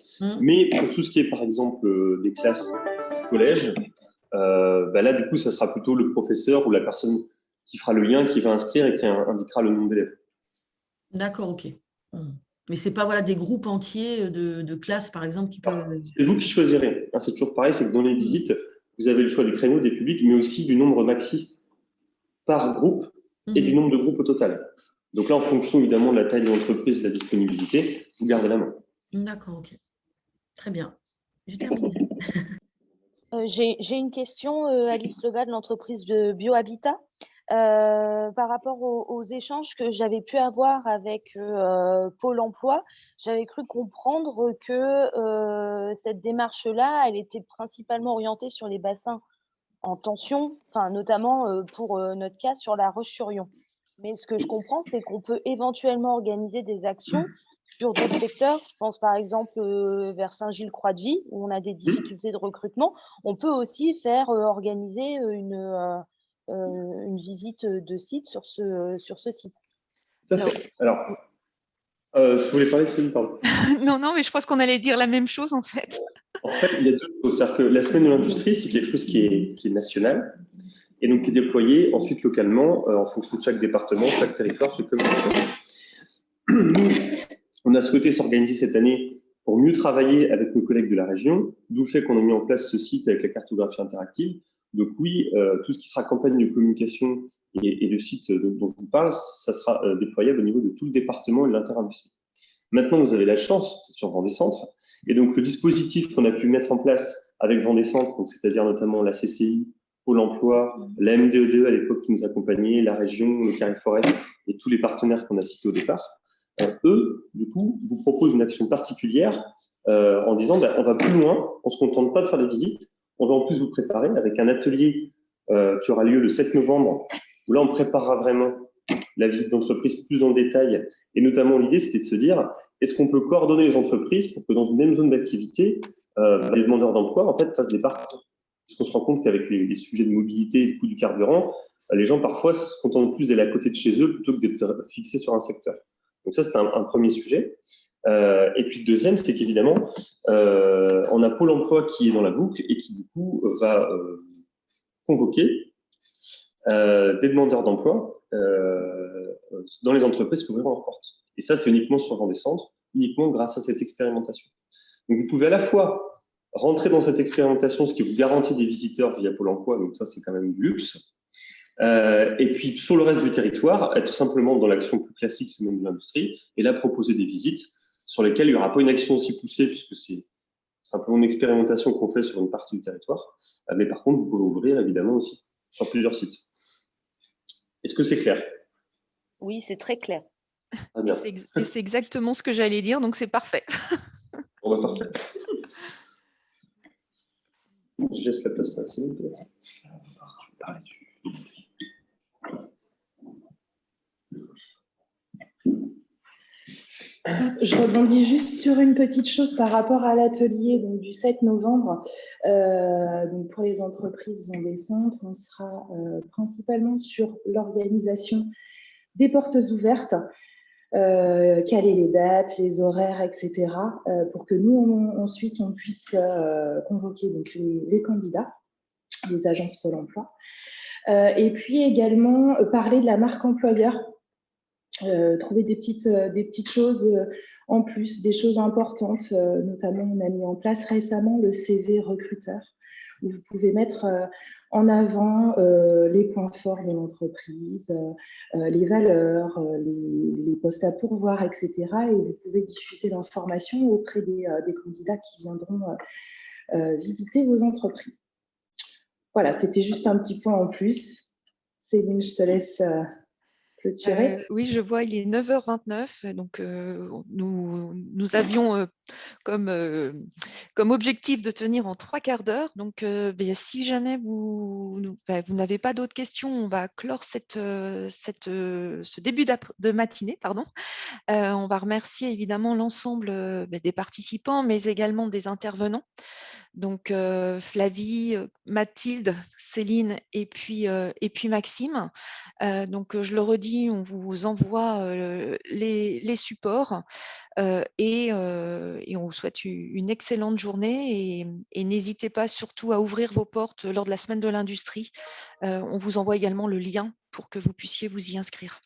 mais pour tout ce qui est par exemple des classes collège, là du coup ça sera plutôt le professeur ou la personne qui fera le lien, qui va inscrire et qui indiquera le nombre d'élèves. D'accord, ok. Mais ce n'est pas des groupes entiers de classes, par exemple, qui peuvent… C'est vous qui choisirez. C'est toujours pareil, c'est que dans les visites, vous avez le choix des créneaux, des publics, mais aussi du nombre maxi par groupe et du nombre de groupes au total. Donc là, en fonction évidemment de la taille de l'entreprise et de la disponibilité, vous gardez la main. D'accord, ok. Très bien. J'ai terminé. J'ai une question, Alice Lebas de l'entreprise de BioHabitat. Par rapport aux échanges que j'avais pu avoir avec Pôle emploi, j'avais cru comprendre que cette démarche-là, elle était principalement orientée sur les bassins en tension, notamment pour notre cas sur La Roche-sur-Yon. Mais ce que je comprends, c'est qu'on peut éventuellement organiser des actions sur d'autres secteurs. Je pense par exemple vers Saint-Gilles-Croix-de-Vie, où on a des difficultés de recrutement. On peut aussi faire organiser une visite de site sur ce site. Tout à fait. Alors, je voulais parler, Céline, pardon. Non, mais je pense qu'on allait dire la même chose, en fait. En fait, il y a deux choses. C'est-à-dire que la semaine de l'industrie, c'est quelque chose qui est national et donc qui est déployé ensuite localement en fonction de chaque département, chaque territoire, chaque commune. Nous, on a souhaité s'organiser cette année pour mieux travailler avec nos collègues de la région, d'où le fait qu'on a mis en place ce site avec la cartographie interactive. Donc oui, tout ce qui sera campagne de communication et le site dont je vous parle, ça sera déployable au niveau de tout le département et de l'interindustrie. Maintenant, vous avez la chance d'être sur Vendée Centre. Et donc, le dispositif qu'on a pu mettre en place avec Vendée Centre, c'est-à-dire notamment la CCI, Pôle emploi, la MDE2 à l'époque qui nous accompagnait, la région, le Carré Forêt et tous les partenaires qu'on a cités au départ, eux, du coup, vous proposent une action particulière en disant on va plus loin, on ne se contente pas de faire des visites, on va en plus vous préparer avec un atelier qui aura lieu le 7 novembre, où là, on préparera vraiment la visite d'entreprise plus dans le détail. Et notamment, l'idée, c'était de se dire, est-ce qu'on peut coordonner les entreprises pour que dans une même zone d'activité, les demandeurs d'emploi, en fait, fassent des parcours. Parce qu'on se rend compte qu'avec les sujets de mobilité et le coût du carburant, les gens, parfois, se contentent plus d'aller à côté de chez eux plutôt que d'être fixés sur un secteur. Donc ça, c'est un premier sujet. Et puis le deuxième, c'est qu'évidemment, on a Pôle emploi qui est dans la boucle et qui, du coup, va convoquer des demandeurs d'emploi dans les entreprises qui ouvriront leurs portes. Et ça, c'est uniquement sur Vendée Centre, uniquement grâce à cette expérimentation. Donc, vous pouvez à la fois rentrer dans cette expérimentation, ce qui vous garantit des visiteurs via Pôle emploi, donc ça, c'est quand même du luxe. Et puis, sur le reste du territoire, être simplement dans l'action plus classique, semaine de l'industrie, et là, proposer des visites sur lesquelles il n'y aura pas une action aussi poussée, puisque c'est simplement une expérimentation qu'on fait sur une partie du territoire. Mais par contre, vous pouvez ouvrir, évidemment, aussi sur plusieurs sites. Est-ce que c'est clair? Oui, c'est très clair. Ah, bien. Et c'est exactement ce que j'allais dire, donc c'est parfait. Bon, bah, parfait. Je laisse la place à Céline, peut-être. Je rebondis juste sur une petite chose par rapport à l'atelier du 7 novembre. Donc pour les entreprises vendécentres, on sera principalement sur l'organisation des portes ouvertes, caler les dates, les horaires, etc. Pour que nous, ensuite, on puisse convoquer donc, les candidats, les agences Pôle emploi. Et puis également parler de la marque employeur. Trouver des petites choses en plus, des choses importantes. Notamment, on a mis en place récemment le CV recruteur, où vous pouvez mettre en avant les points forts de l'entreprise, les valeurs, les postes à pourvoir, etc. Et vous pouvez diffuser l'information auprès des candidats qui viendront visiter vos entreprises. Voilà, c'était juste un petit point en plus. Céline, je te laisse... Oui, je vois, il est 9h29. Donc, nous avions comme objectif de tenir en 3/4 d'heure. Donc, si jamais vous n'avez pas d'autres questions, on va clore ce début de matinée. Pardon. On va remercier évidemment l'ensemble des participants, mais également des intervenants. Donc, Flavie, Mathilde, Céline et puis Maxime. Donc, je le redis, on vous envoie les supports et on vous souhaite une excellente journée et n'hésitez pas surtout à ouvrir vos portes lors de la semaine de l'industrie. On vous envoie également le lien pour que vous puissiez vous y inscrire.